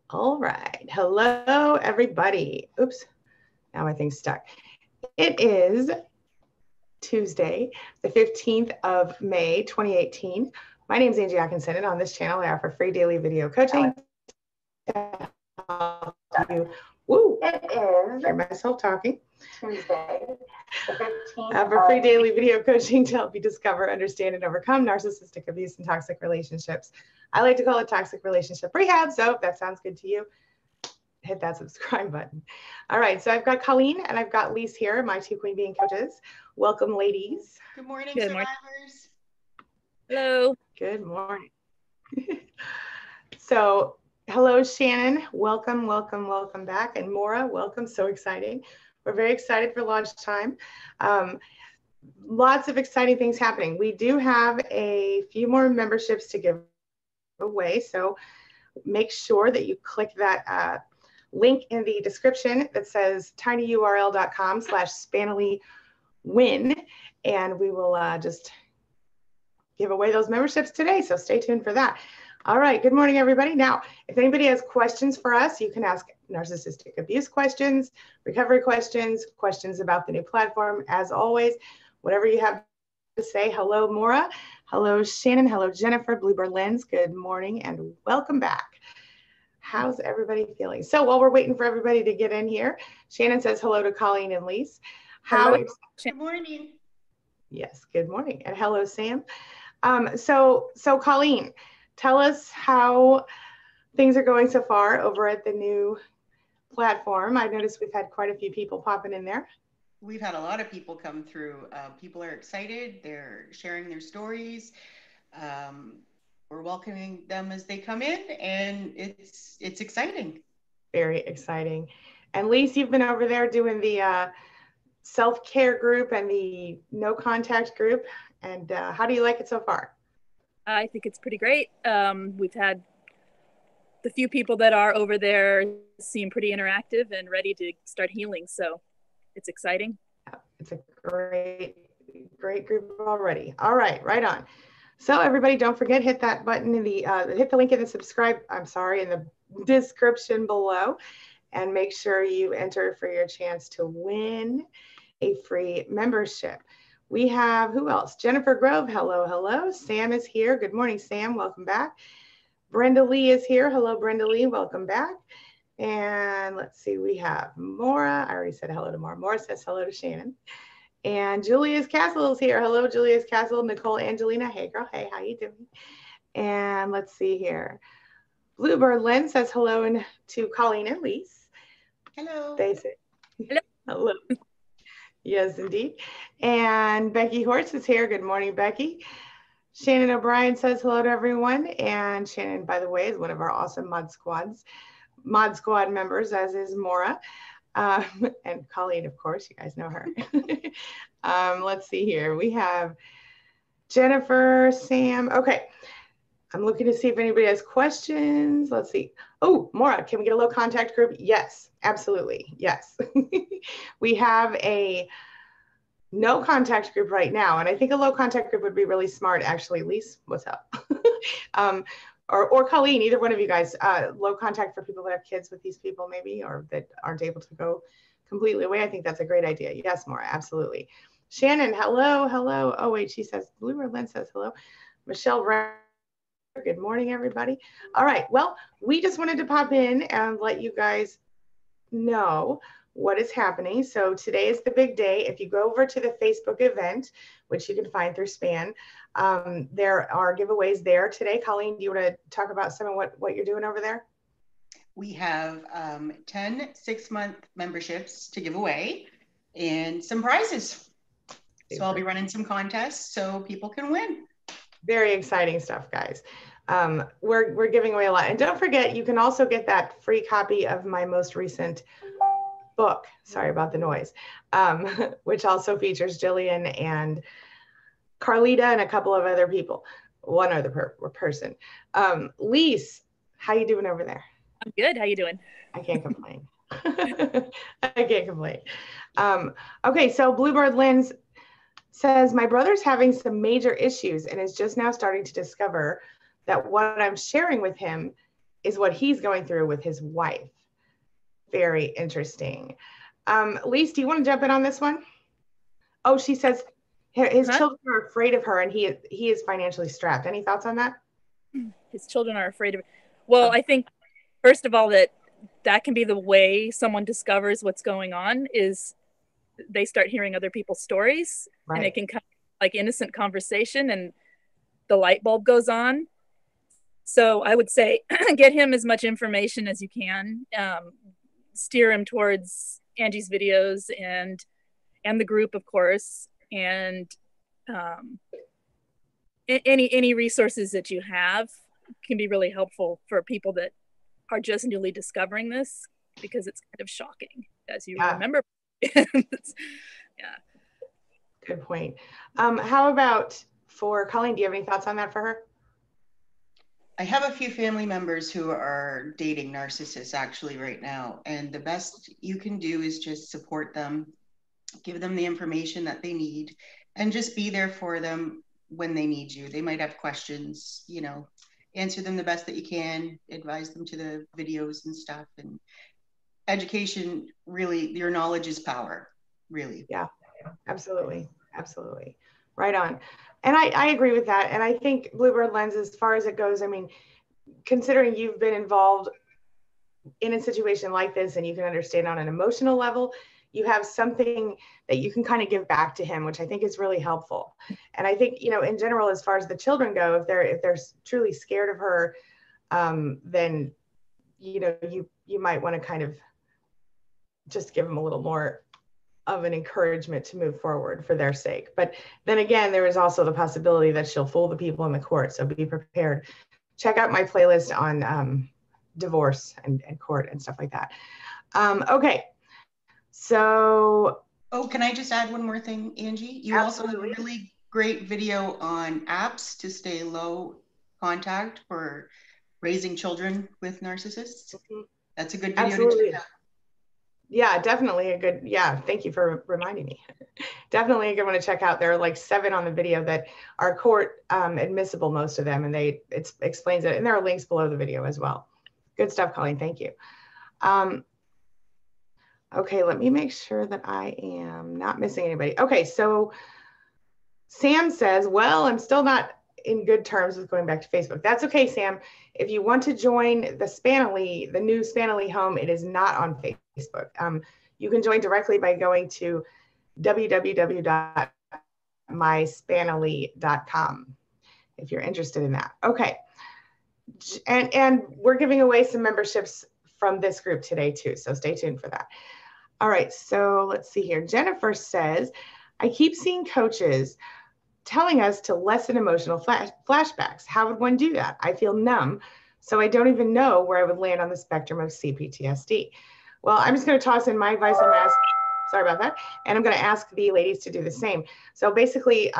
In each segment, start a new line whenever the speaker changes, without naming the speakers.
All right. Hello, everybody. Oops. Now my thing's stuck. It is Tuesday, the 15th of May, 2018. My name is Angie Atkinson, and on this channel, I offer free daily video coaching to help you. Woo! It is. Hear myself talking. Tuesday, the 15th. I offer free daily video coaching to help you discover, understand, and overcome narcissistic abuse and toxic relationships. I like to call it toxic relationship rehab. So if that sounds good to you, hit that subscribe button. All right, so I've got Colleen and I've got Lise here, my two queen being coaches. Welcome, ladies.
Good morning,
Good
survivors.
Hello.
Good morning. So, hello, Shannon. Welcome, welcome, welcome back. And Maura, welcome. So exciting. We're very excited for launch time. Lots of exciting things happening. We do have a few more memberships to give away. So make sure that you click that link in the description that says tinyurl.com/SpanelyWin, and we will just give away those memberships today. So stay tuned for that. All right. Good morning, everybody. Now, if anybody has questions for us, you can ask narcissistic abuse questions, recovery questions, questions about the new platform. As always, whatever you have to say. Hello, Maura. Hello, Shannon. Hello, Jennifer. Bluebird Lens. Good morning and welcome back. How's everybody feeling? So while we're waiting for everybody to get in here, Shannon says hello to Colleen and Lise.
Good morning.
Yes, good morning. And hello, Sam. So Colleen, tell us how things are going so far over at the new platform. I noticed we've had quite a few people popping in there.
We've had a lot of people come through. People are excited. They're sharing their stories. We're welcoming them as they come in, and it's exciting.
Very exciting. And Lise, you've been over there doing the self-care group and the no contact group. And how do you like it so far?
I think it's pretty great. We've had the few people that are over there seem pretty interactive and ready to start healing. So it's exciting.
It's a great group already. All right, right on. So everybody, don't forget, hit that button in the, hit the link in the in the description below, and make sure you enter for your chance to win a free membership. We have, who else? Jennifer Grove, hello, hello. Sam is here. Good morning, Sam, welcome back. Brenda Lee is here. Hello, Brenda Lee, welcome back. And let's see, we have Maura. I already said hello to Maura. Maura says hello to Shannon. And Julia's Castle is here. Hello, Julia's Castle. Nicole Angelina. Hey, girl. Hey, how you doing? And let's see here. Bluebird Lynn says hello to Colleen and Lise.
Hello.
They say
hello.
Hello. Yes, indeed. And Becky Horst is here. Good morning, Becky. Shannon O'Brien says hello to everyone. And Shannon, by the way, is one of our awesome Mod Squad members, as is Maura. And Colleen, of course, you guys know her. Let's see here. We have Jennifer, Sam. Okay. I'm looking to see if anybody has questions. Let's see. Oh, Maura, can we get a low contact group? Yes, absolutely. Yes. We have a no contact group right now. And I think a low contact group would be really smart. Actually, Lise, what's up? Or Colleen, either one of you guys, low contact for people that have kids with these people maybe, or that aren't able to go completely away. I think that's a great idea. Yes, Maura, absolutely. Shannon, hello, hello. Oh, wait, she says, Blue Lynn says hello. Michelle, good morning, everybody. All right, well, we just wanted to pop in and let you guys know what is happening. So today is the big day. If you go over to the Facebook event, which you can find through SPAN, there are giveaways there today. Colleen, do you want to talk about some of what you're doing over there?
We have 10 6-month memberships to give away and some prizes. So I'll be running some contests so people can win.
Very exciting stuff, guys. We're giving away a lot. And don't forget, you can also get that free copy of my most recent book, sorry about the noise, which also features Jillian and Carlita and a couple of other people, one other person. Lise, how you doing over there?
I'm good. How you doing?
I can't complain. I can't complain. Okay, so Bluebird Lens says, my brother's having some major issues and is just now starting to discover that what I'm sharing with him is what he's going through with his wife. Very interesting. Lise, do you want to jump in on this one? Oh, she says his children are afraid of her and he is financially strapped. Any thoughts on that?
His children are afraid of. Well, I think, first of all, that can be the way someone discovers what's going on, is they start hearing other people's stories, right. And it can kind of like innocent conversation and the light bulb goes on. So I would say get him as much information as you can, steer him towards Angie's videos and the group, of course, and any resources that you have can be really helpful for people that are just newly discovering this, because it's kind of shocking, as you remember. Yeah.
Good point. How about for Colleen? Do you have any thoughts on that for her?
I have a few family members who are dating narcissists actually right now, and the best you can do is just support them, give them the information that they need, and just be there for them when they need you. They might have questions, you know, answer them the best that you can, advise them to the videos and stuff. And education, really, your knowledge is power, really.
Yeah, absolutely. Absolutely. Right on. And I agree with that. And I think Bluebird Lens, as far as it goes, I mean, considering you've been involved in a situation like this and you can understand on an emotional level, you have something that you can kind of give back to him, which I think is really helpful. And I think, you know, in general, as far as the children go, if they're truly scared of her, then, you know, you might want to kind of just give them a little more of an encouragement to move forward for their sake. But then again, there is also the possibility that she'll fool the people in the court. So be prepared. Check out my playlist on divorce and court and stuff like that. Okay. So.
Oh, can I just add one more thing, Angie? You absolutely. Also have a really great video on apps to stay low contact for raising children with narcissists. Mm-hmm. That's a good video
absolutely.
to check out.
Yeah, definitely a good, yeah, thank you for reminding me. Definitely a good one to check out. There are like 7 on the video that are court admissible, most of them, and it explains it. And there are links below the video as well. Good stuff, Colleen, thank you. Okay, let me make sure that I am not missing anybody. Okay, so Sam says, well, I'm still not in good terms with going back to Facebook. That's okay, Sam. If you want to join the Spanily, the new Spanily home, it is not on Facebook. You can join directly by going to www.myspanily.com if you're interested in that. Okay, and we're giving away some memberships from this group today too, so stay tuned for that. All right, so let's see here. Jennifer says, I keep seeing coaches telling us to lessen emotional flashbacks. How would one do that? I feel numb, so I don't even know where I would land on the spectrum of CPTSD. Well, I'm just going to toss in my advice. Sorry about that. And I'm going to ask the ladies to do the same. So basically,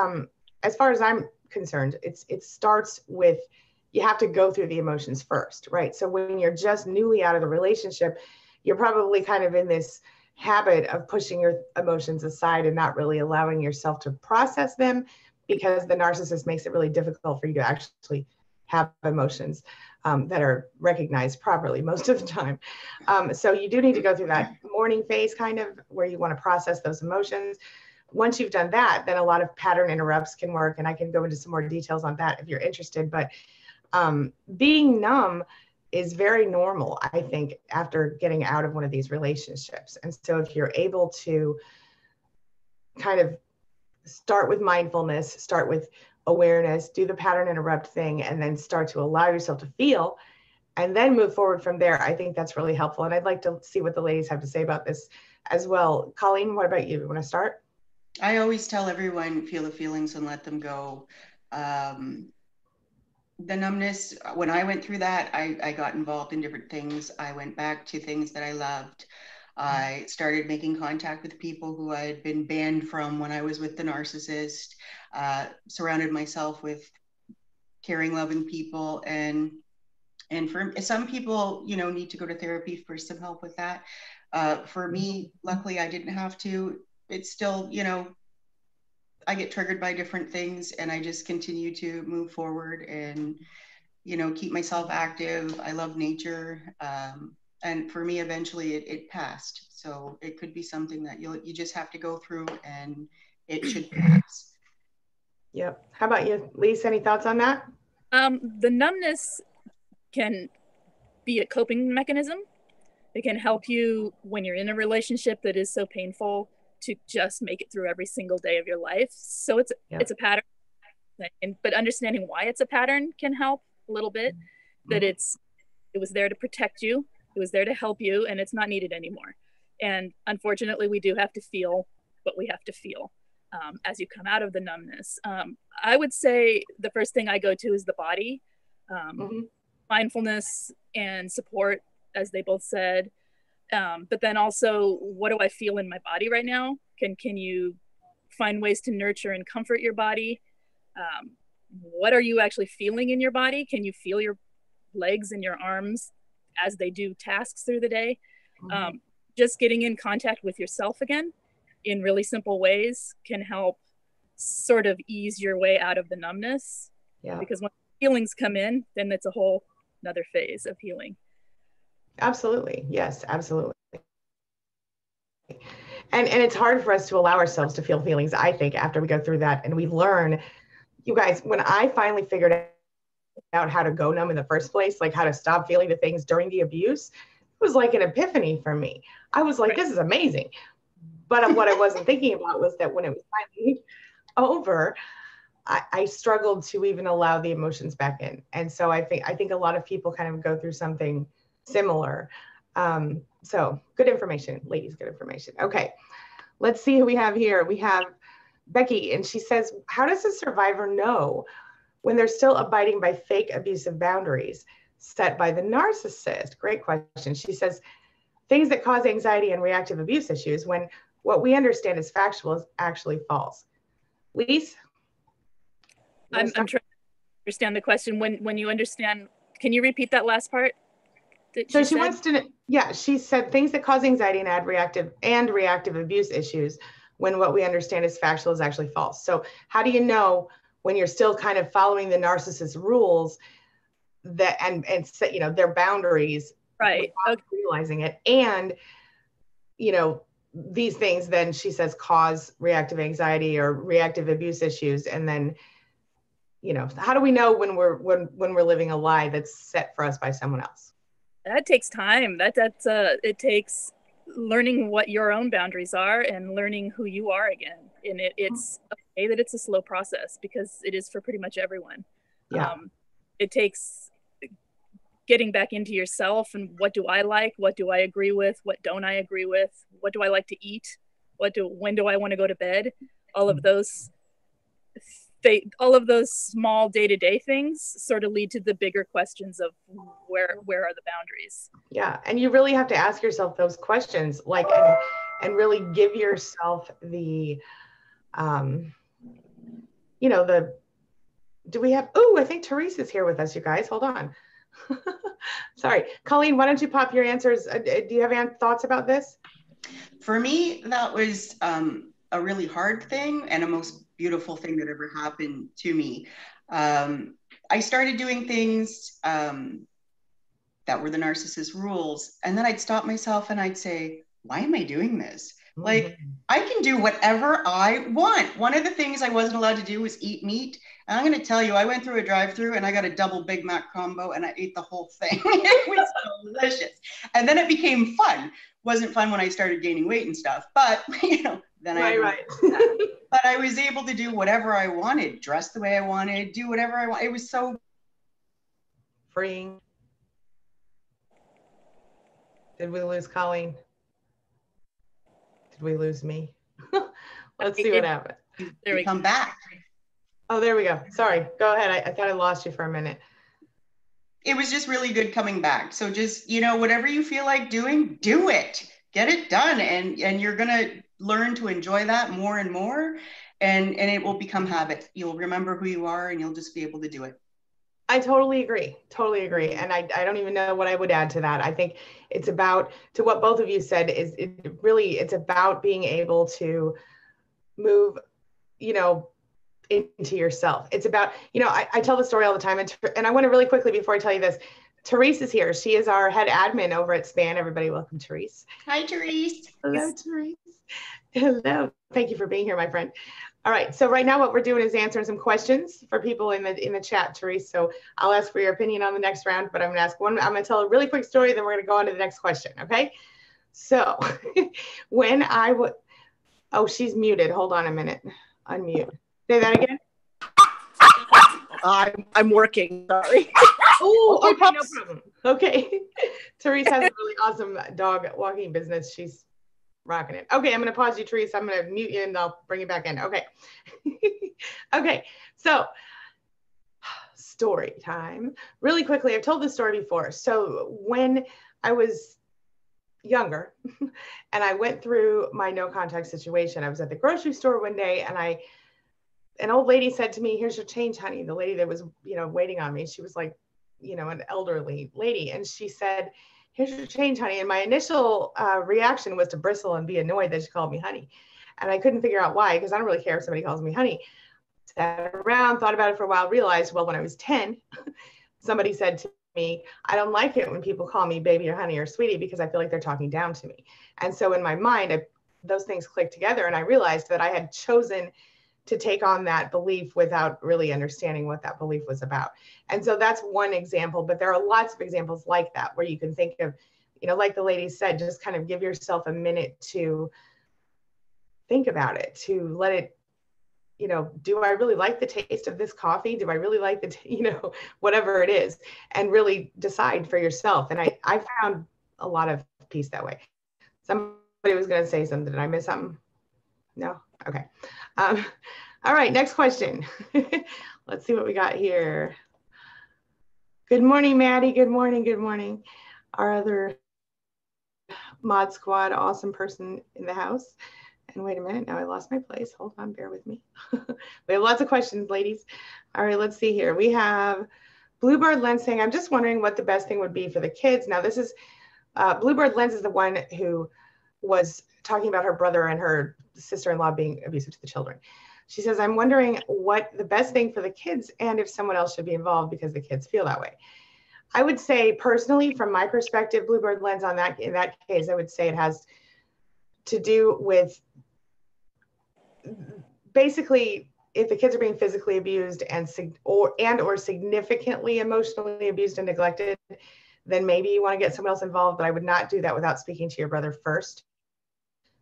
as far as I'm concerned, it starts with, you have to go through the emotions first, right? So when you're just newly out of the relationship, you're probably kind of in this habit of pushing your emotions aside and not really allowing yourself to process them, because the narcissist makes it really difficult for you to actually have emotions that are recognized properly most of the time. So you do need to go through that mourning phase, kind of where you want to process those emotions. Once you've done that, then a lot of pattern interrupts can work, and I can go into some more details on that if you're interested. But being numb is very normal, I think, after getting out of one of these relationships. And so if you're able to kind of start with mindfulness, start with awareness, do the pattern interrupt thing, and then start to allow yourself to feel, and then move forward from there, I think that's really helpful. And I'd like to see what the ladies have to say about this as well. Colleen, what about you? You want to start?
I always tell everyone, feel the feelings and let them go. The numbness, when I went through that, I got involved in different things. I went back to things that I loved. I started making contact with people who I had been banned from when I was with the narcissist, surrounded myself with caring, loving people. And for some people, you know, need to go to therapy for some help with that. For me, luckily, I didn't have to. It's still, you know, I get triggered by different things and I just continue to move forward and, keep myself active. I love nature. And for me, eventually it passed. So it could be something that you just have to go through, and it should pass.
Yep. How about you, Lisa? Any thoughts on that?
The numbness can be a coping mechanism. It can help you when you're in a relationship that is so painful to just make it through every single day of your life. So it's a pattern, but understanding why it's a pattern can help a little bit. That it was there to protect you, it was there to help you, and it's not needed anymore. And unfortunately, we do have to feel what we have to feel as you come out of the numbness. I would say the first thing I go to is the body. Mindfulness and support, as they both said. But then also, what do I feel in my body right now? Can you find ways to nurture and comfort your body? What are you actually feeling in your body? Can you feel your legs and your arms as they do tasks through the day? Just getting in contact with yourself again in really simple ways can help sort of ease your way out of the numbness. Because when feelings come in, then it's a whole another phase of healing.
Absolutely. Yes, absolutely. And it's hard for us to allow ourselves to feel feelings, I think, after we go through that. And we learn, you guys, when I finally figured out how to go numb in the first place, like how to stop feeling the things during the abuse, it was like an epiphany for me. I was like, this is amazing. But what I wasn't thinking about was that when it was finally over, I struggled to even allow the emotions back in. And so I think a lot of people kind of go through something similar. So good information, ladies, good information. Okay, let's see who we have here. We have Becky, and she says, how does a survivor know when they're still abiding by fake abusive boundaries set by the narcissist? Great question. She says, things that cause anxiety and reactive abuse issues when what we understand is factual is actually false. Lise?
I'm trying to understand the question. When you understand, can you repeat that last part?
So she wants to, she said things that cause anxiety and reactive abuse issues when what we understand is factual is actually false. So how do you know when you're still kind of following the narcissist's rules that and set, their boundaries,
right?
Without realizing it, and these things then she says cause reactive anxiety or reactive abuse issues, and then how do we know when we're living a lie that's set for us by someone else?
That takes time. It takes learning what your own boundaries are and learning who you are again. And it's okay that it's a slow process, because it is for pretty much everyone. It takes getting back into yourself and what do I like? What do I agree with? What don't I agree with? What do I like to eat? When do I want to go to bed? All of those small day-to-day things sort of lead to the bigger questions of where are the boundaries.
And you really have to ask yourself those questions, like, and really give yourself the do we have, I think Therese is here with us, you guys, hold on. Sorry, Colleen, why don't you pop your answers? Do you have any thoughts about this?
For me, that was a really hard thing and a most beautiful thing that ever happened to me. I started doing things that were the narcissist rules, and then I'd stop myself and I'd say, why am I doing this? Like, I can do whatever I want. One of the things I wasn't allowed to do was eat meat. And I'm going to tell you, I went through a drive-through and I got a double Big Mac combo and I ate the whole thing. It was delicious. And then it became fun. Wasn't fun when I started gaining weight and stuff, but then but I was able to do whatever I wanted, dress the way I wanted, do whatever I want. It was so
freeing. Did we lose Colleen? Did we lose me? Let's see what happened.
There we come back.
Oh, there we go. Sorry. Go ahead. I thought I lost you for a minute.
It was just really good coming back. So just, whatever you feel like doing, do it. Get it done. And you're going to learn to enjoy that more and more. And it will become habit. You'll remember who you are and you'll just be able to do it.
I totally agree. And I don't even know what I would add to that. I think it's about, to what both of you said, it's about being able to move, into yourself. It's about, you know, I tell the story all the time, and I want to really quickly, before I tell you this, Therese is here. She is our head admin over at SPAN. Everybody, welcome Therese.
Hi, Therese.
Hello, Therese. Hello. Thank you for being here, my friend. All right. So right now what we're doing is answering some questions for people in the chat, Therese. So I'll ask for your opinion on the next round, but I'm going to ask one. I'm going to tell a really quick story, then we're going to go on to the next question. Okay. So when I would, oh, she's muted. Hold on a minute. Unmute. Say that again.
I'm working. Sorry.
Oh, okay, no problem. Okay. Therese has a really awesome dog walking business. She's rocking it. Okay, I'm going to pause you, Therese. I'm going to mute you and I'll bring you back in. Okay. Okay, so story time. Really quickly, I've told this story before. So when I was younger and I went through my no contact situation, I was at the grocery store one day and an old lady said to me, "Here's your change, honey." The lady that was, you know, waiting on me, she was like, you know, an elderly lady. And she said, "Here's your change, honey." And my initial reaction was to bristle and be annoyed that she called me honey. And I couldn't figure out why, because I don't really care if somebody calls me honey. Sat around, thought about it for a while, realized, well, when I was 10, somebody said to me, "I don't like it when people call me baby or honey or sweetie because I feel like they're talking down to me." And so in my mind, those things clicked together and I realized that I had chosen to take on that belief without really understanding what that belief was about. And so that's one example, but there are lots of examples like that where you can think of, you know, like the lady said, just kind of give yourself a minute to think about it, to let it, you know, do I really like the taste of this coffee? Do I really like the, you know, whatever it is, and really decide for yourself. And I found a lot of peace that way. Somebody was going to say something. Did I miss something? No? Okay. All right, next question. Let's see what we got here. Good morning, Maddie. Good morning. Good morning. Our other mod squad, awesome person in the house. And wait a minute, now I lost my place. Hold on, bear with me. We have lots of questions, ladies. All right, let's see here. We have Bluebird Lens saying, "I'm just wondering what the best thing would be for the kids." Now this is, Bluebird Lens is the one who was talking about her brother and her sister-in-law being abusive to the children. She says, "I'm wondering what the best thing for the kids and if someone else should be involved because the kids feel that way." I would say personally, from my perspective, Bluebird Lens on that, in that case, I would say it has to do with basically if the kids are being physically abused and or significantly emotionally abused and neglected, then maybe you want to get someone else involved, but I would not do that without speaking to your brother first.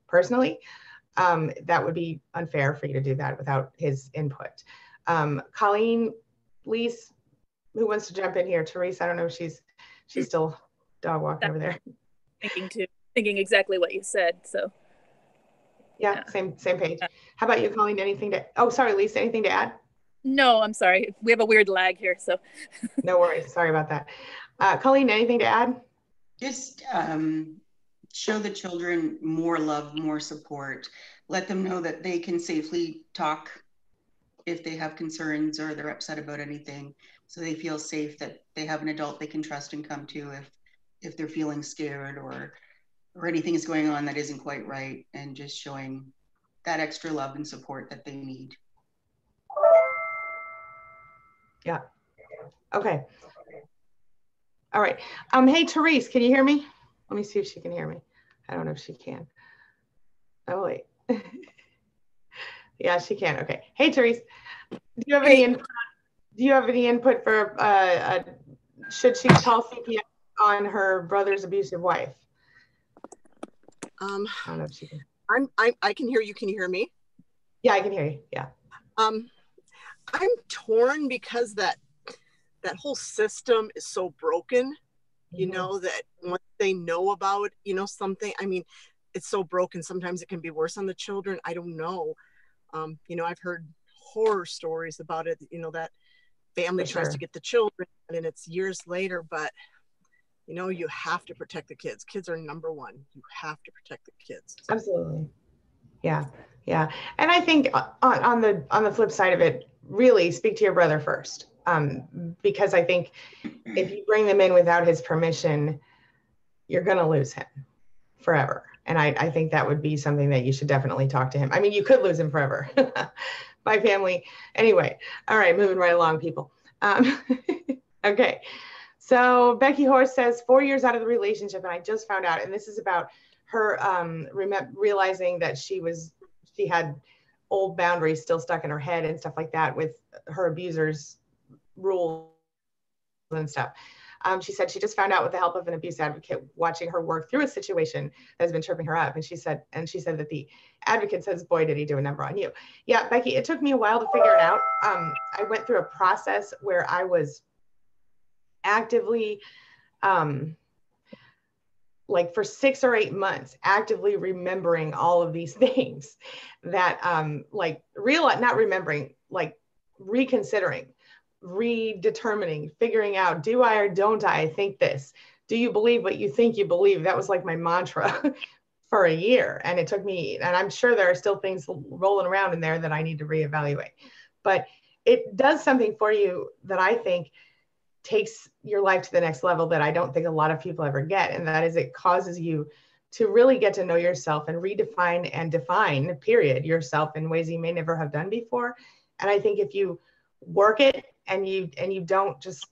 Personally, that would be unfair for you to do that without his input. Colleen, Lise, who wants to jump in here? Therese, I don't know if she's still dog walking over there.
Thinking exactly what you said. So
yeah. same page. How about you, Colleen? Anything to? Oh, sorry, Lisa. Anything to add?
No, I'm sorry. We have a weird lag here, so.
No worries. Sorry about that. Colleen, anything to add?
Just show the children more love, more support. Let them know that they can safely talk if they have concerns or they're upset about anything, so they feel safe that they have an adult they can trust and come to if they're feeling scared or anything is going on that isn't quite right, and just showing that extra love and support that they need.
Yeah. Okay. All right. Hey, Therese, can you hear me? Let me see if she can hear me. I don't know if she can. Oh, wait. Yeah, she can. Okay. Hey, Therese, do you have any input? Do you have any input for should she call CPS on her brother's abusive wife? I don't know if she can.
I can hear you. Can you hear me?
Yeah, I can hear you. Yeah.
I'm torn because that whole system is so broken. You know, that once they know about, you know, something, I mean, it's so broken. Sometimes it can be worse on the children. I don't know. You know, I've heard horror stories about it, you know, that family tries to get the children and it's years later, but you know, you have to protect the kids. Kids are number one. You have to protect the kids.
Absolutely. Yeah. Yeah. And I think on the flip side of it, really speak to your brother first. Because I think if you bring them in without his permission, you're going to lose him forever. And I think that would be something that you should definitely talk to him. I mean, you could lose him forever, my family. Anyway, all right, moving right along, people. Okay. So Becky Horst says 4 years out of the relationship, and I just found out, and this is about her realizing that she had old boundaries still stuck in her head and stuff like that with her abusers' rules and stuff. She said she just found out with the help of an abuse advocate watching her work through a situation that has been tripping her up. And she said that the advocate says, boy, did he do a number on you. Yeah, Becky, it took me a while to figure it out. I went through a process where I was actively, like for 6 or 8 months, actively remembering all of these things that not remembering, like reconsidering, redetermining, figuring out, do I or don't I think this? Do you believe what you think you believe? That was like my mantra for a year. And it took me, and I'm sure there are still things rolling around in there that I need to reevaluate. But it does something for you that I think takes your life to the next level that I don't think a lot of people ever get. And that is, it causes you to really get to know yourself and redefine and define, period, yourself in ways you may never have done before. And I think if you work it and you don't just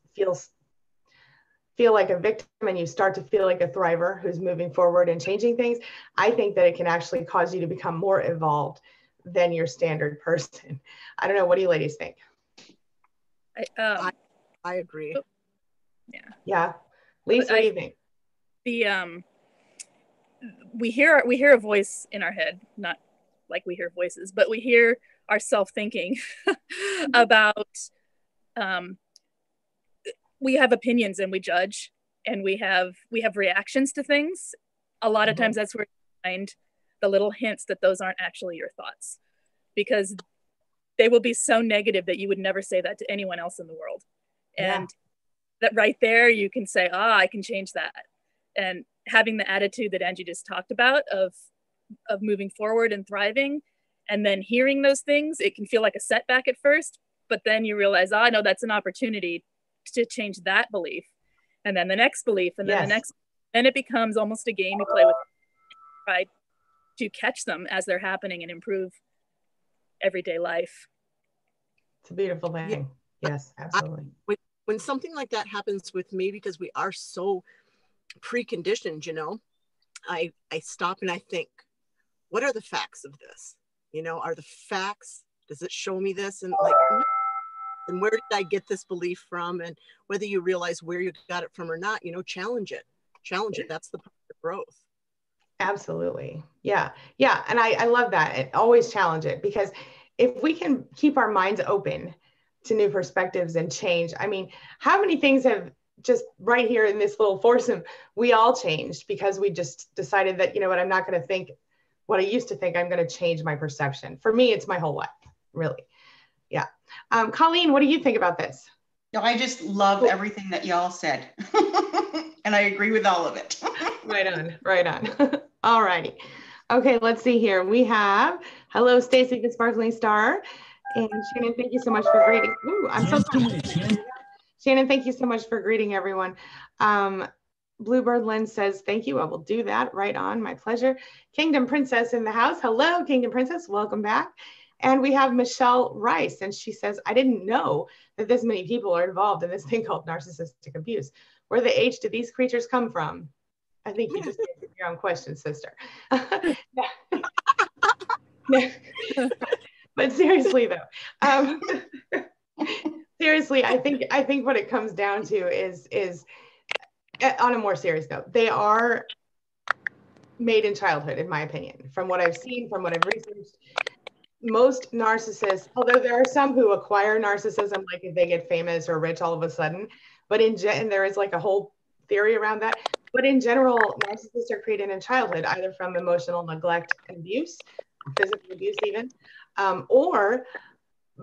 feel like a victim and you start to feel like a thriver who's moving forward and changing things, I think that it can actually cause you to become more evolved than your standard person. I don't know. What do you ladies think?
I agree.
Yeah. Lisa, what do you think?
We hear a voice in our head, not like we hear voices, but we hear ourselves thinking about, we have opinions and we judge and we have reactions to things. A lot of times that's where you find the little hints that those aren't actually your thoughts, because they will be so negative that you would never say that to anyone else in the world. And that right there, you can say, I can change that. And having the attitude that Angie just talked about of moving forward and thriving, and then hearing those things, it can feel like a setback at first, but then you realize, no, that's an opportunity to change that belief. And then the next belief, and then the next, then it becomes almost a game you play with, try to catch them as they're happening and improve everyday life.
It's a beautiful thing. Yes, absolutely.
When something like that happens with me, because we are so preconditioned, I stop and I think, what are the facts of this? Are the facts, does it show me this? And like, and where did I get this belief from? And whether you realize where you got it from or not, challenge it. That's the part of growth.
Absolutely. Yeah. And I love that. And always challenge it, because if we can keep our minds open to new perspectives and change, I mean, how many things have just right here in this little foursome, we all changed because we just decided that, I'm not going to think what I used to think. I'm going to change my perception. For me, it's my whole life, really. Yeah. Colleen, what do you think about this?
No, I just love everything that y'all said. And I agree with all of it.
Right on. All righty. Okay, let's see here. We have, hello, Stacy, the Sparkling Star. And Shannon, thank you so much for greeting. Ooh, I'm so sorry. Shannon, thank you so much for greeting everyone. Bluebird Lynn says, thank you. I will do that. Right on. My pleasure. Kingdom Princess in the house. Hello, Kingdom Princess. Welcome back. And we have Michelle Rice, and she says, I didn't know that this many people are involved in this thing called narcissistic abuse. Where the H did these creatures come from? I think you just answered your own question, sister. But seriously, though, seriously, I think what it comes down to is on a more serious note, they are made in childhood, in my opinion. From what I've seen, from what I've researched, most narcissists, although there are some who acquire narcissism, like if they get famous or rich all of a sudden, but and there is like a whole theory around that. But in general, narcissists are created in childhood, either from emotional neglect and abuse, physical abuse even, or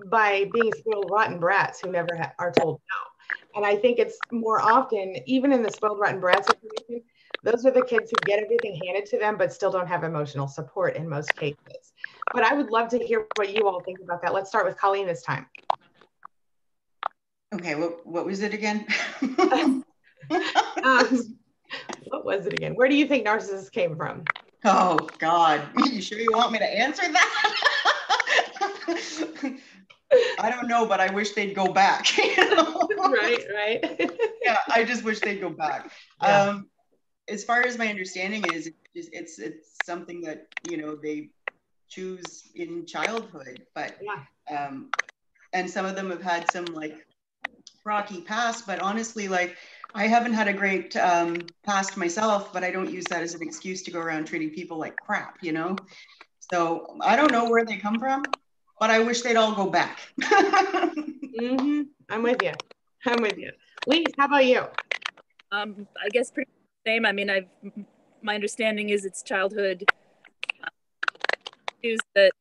by being spoiled rotten brats who never are told no. And I think it's more often, even in the spoiled rotten brat situation, those are the kids who get everything handed to them, but still don't have emotional support in most cases. But I would love to hear what you all think about that. Let's start with Colleen this time.
Okay, what was it again?
What was it again? Where do you think narcissists came from?
Oh, God. You sure you want me to answer that? I don't know, but I wish they'd go back. You know?
Right.
Yeah, I just wish they'd go back.
Yeah.
As far as my understanding is, it's something that, you know, they choose in childhood, but
Yeah.
and some of them have had some like rocky past, but honestly, like I haven't had a great past myself, but I don't use that as an excuse to go around treating people like crap, you know? So I don't know where they come from, but I wish they'd all go back.
Mm-hmm. I'm with you. Lise, how about you?
I guess pretty the same. I mean, my understanding is it's childhood issues that,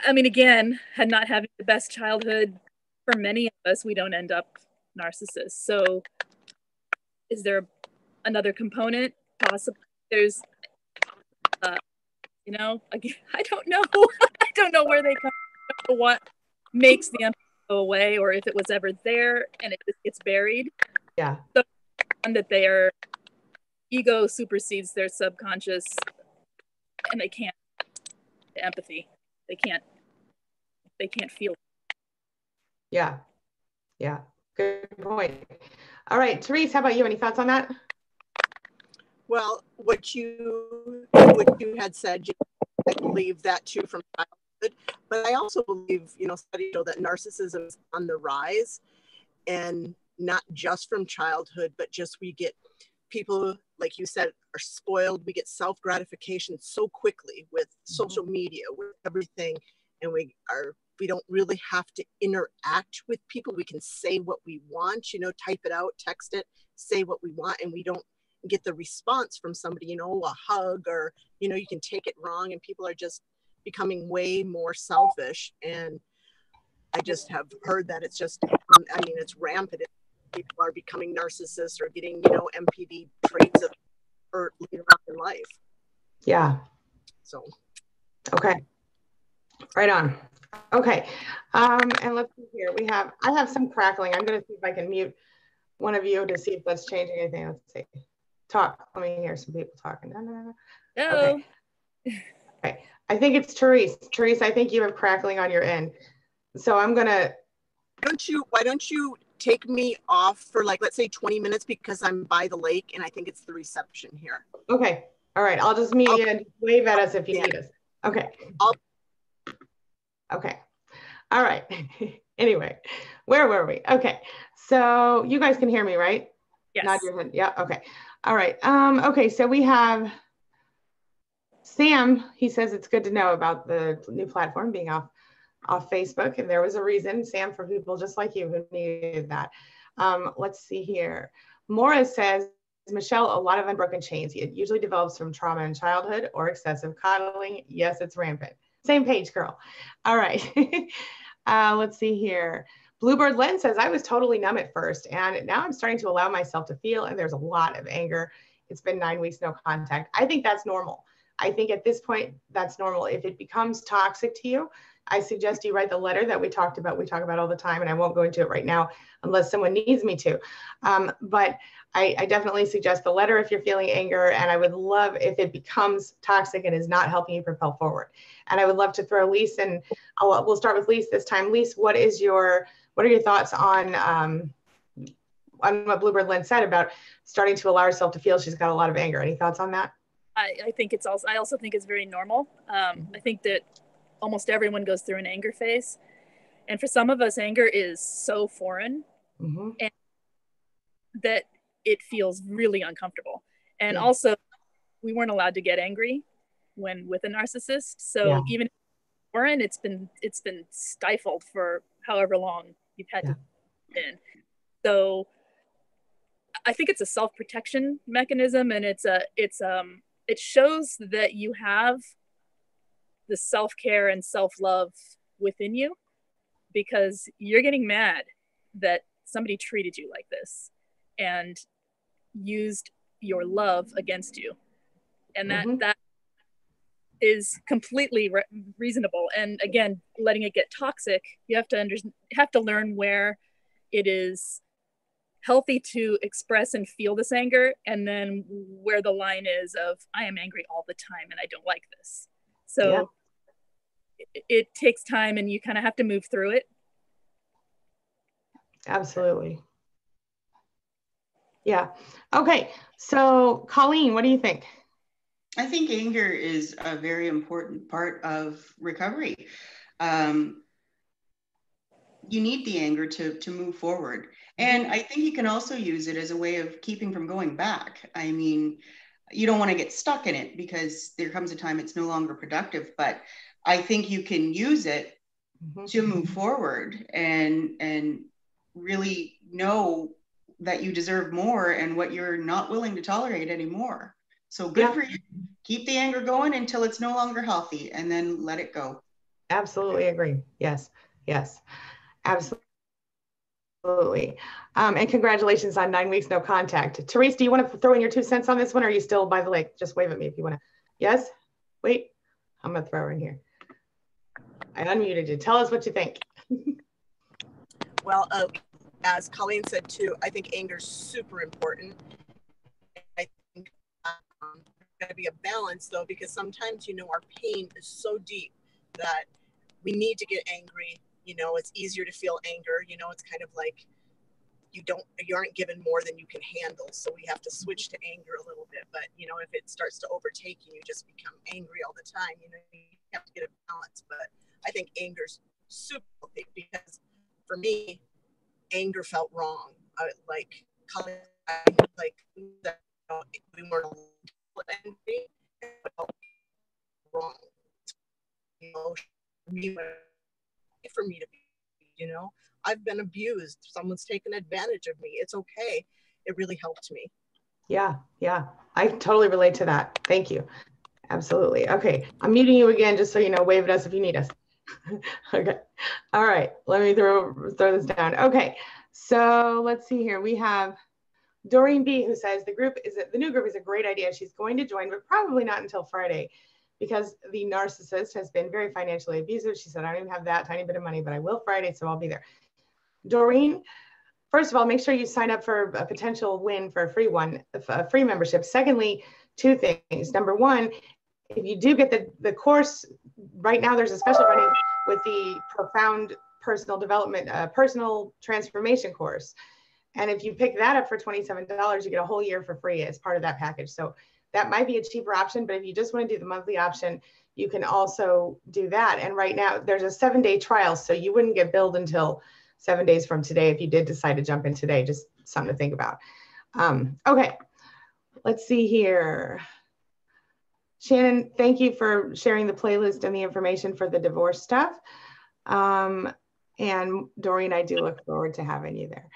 I mean, again, had not having the best childhood for many of us, we don't end up narcissists. So is there another component? Possibly. There's, you know, again, I don't know. I don't know where they come from, what makes the empathy go away, or if it was ever there and it just gets buried.
Yeah.
So, and that their ego supersedes their subconscious and they can't empathy. They can't feel.
Yeah. Good point. All right, Therese, how about you? Any thoughts on that?
Well, what you had said, I believe that too from childhood, but I also believe, you know, studies show that narcissism is on the rise, and not just from childhood, but just we get people, like you said, are spoiled. We get self-gratification so quickly with social media, with everything, and we don't really have to interact with people. We can say what we want, you know, type it out, text it, say what we want, and we don't get the response from somebody, you know, a hug, or, you know, you can take it wrong, and people are just becoming way more selfish. And I just have heard that it's just, I mean, it's rampant. People are becoming narcissists or getting, you know, MPD traits of hurt later on in life.
Yeah.
So.
Okay. Right on. Okay. And let's see here. I have some crackling. I'm going to see if I can mute one of you to see if that's changing anything. Let's see. Talk. Let me hear some people talking. No.
No.
Okay. I think it's Therese. Therese, I think you have crackling on your end. So I'm going to.
Why don't you take me off for, like, let's say 20 minutes, because I'm by the lake and I think it's the reception here.
Okay. All right. I'll just mute you and wave at us if you need us. Okay. Okay. All right. Anyway, where were we? Okay. So you guys can hear me, right?
Yes.
Nod your head. Yeah. Okay. All right. Okay. So we have Sam. He says it's good to know about the new platform being off Facebook, and there was a reason, Sam, for people just like you who needed that. Let's see here. Maura says, Michelle, a lot of unbroken chains. It usually develops from trauma in childhood or excessive coddling. Yes, it's rampant. Same page, girl. All right. Let's see here. Bluebird Len says, I was totally numb at first, and now I'm starting to allow myself to feel, and there's a lot of anger. It's been 9 weeks, no contact. I think that's normal. I think at this point, that's normal. If it becomes toxic to you, I suggest you write the letter that we talk about all the time, and I won't go into it right now unless someone needs me to. But I definitely suggest the letter if you're feeling anger, and I would love if it becomes toxic and is not helping you propel forward. And I would love to throw Lise, and we'll start with Lise this time. Lise, what are your thoughts on what Bluebird Lynn said about starting to allow herself to feel she's got a lot of anger? Any thoughts on that?
I also think it's very normal. I think that almost everyone goes through an anger phase. And for some of us, anger is so foreign and that it feels really uncomfortable. And also, we weren't allowed to get angry when with a narcissist. So even if we're in, it's been stifled for however long you've had to be in. So I think it's a self-protection mechanism, and it shows that you have the self-care and self-love within you, because you're getting mad that somebody treated you like this and used your love against you. And that is completely reasonable. And again, letting it get toxic, you have to learn where it is healthy to express and feel this anger, and then where the line is of, I am angry all the time and I don't like this. So it takes time and you kind of have to move through it.
Absolutely. Yeah. Okay. So Colleen, what do you think?
I think anger is a very important part of recovery. You need the anger to move forward. And I think you can also use it as a way of keeping from going back. I mean, you don't want to get stuck in it because there comes a time it's no longer productive, but I think you can use it to move forward and really know that you deserve more and what you're not willing to tolerate anymore. So good for you. Keep the anger going until it's no longer healthy and then let it go.
Absolutely agree. Yes. Yes. Absolutely. And congratulations on 9 weeks, no contact. Therese, do you want to throw in your 2 cents on this one? Or are you still by the lake? Just wave at me if you want to. Yes? Wait, I'm going to throw her in here. I unmuted you. Tell us what you think.
Well, as Colleen said too, I think anger is super important. I think there's got to be a balance though, because sometimes, our pain is so deep that we need to get angry. It's easier to feel anger. It's kind of like you aren't given more than you can handle. So we have to switch to anger a little bit. But, if it starts to overtake you, you just become angry all the time. You have to get a balance. But I think anger's super healthy because for me, anger felt wrong. Like we weren't angry, it felt wrong. For me to be, I've been abused. Someone's taken advantage of me. It's okay. It really helped me.
Yeah. Yeah. I totally relate to that. Thank you. Absolutely. Okay. I'm muting you again, just so you know, wave at us if you need us. Okay. All right. Let me throw this down. Okay. So let's see here. We have Doreen B, who says the new group is a great idea. She's going to join, but probably not until Friday because the narcissist has been very financially abusive. She said, I don't even have that tiny bit of money, but I will Friday, so I'll be there. Doreen, first of all, make sure you sign up for a potential win for a free membership. Secondly, 2 things. Number one, if you do get the course, right now there's a special running with the Profound Personal Development, Personal Transformation course. And if you pick that up for $27, you get a whole year for free as part of that package. So that might be a cheaper option, but if you just want to do the monthly option, you can also do that. And right now there's a 7-day trial, so you wouldn't get billed until 7 days from today if you did decide to jump in today. Just something to think about. Okay, let's see here. Shannon, thank you for sharing the playlist and the information for the divorce stuff. And Doreen, I do look forward to having you there.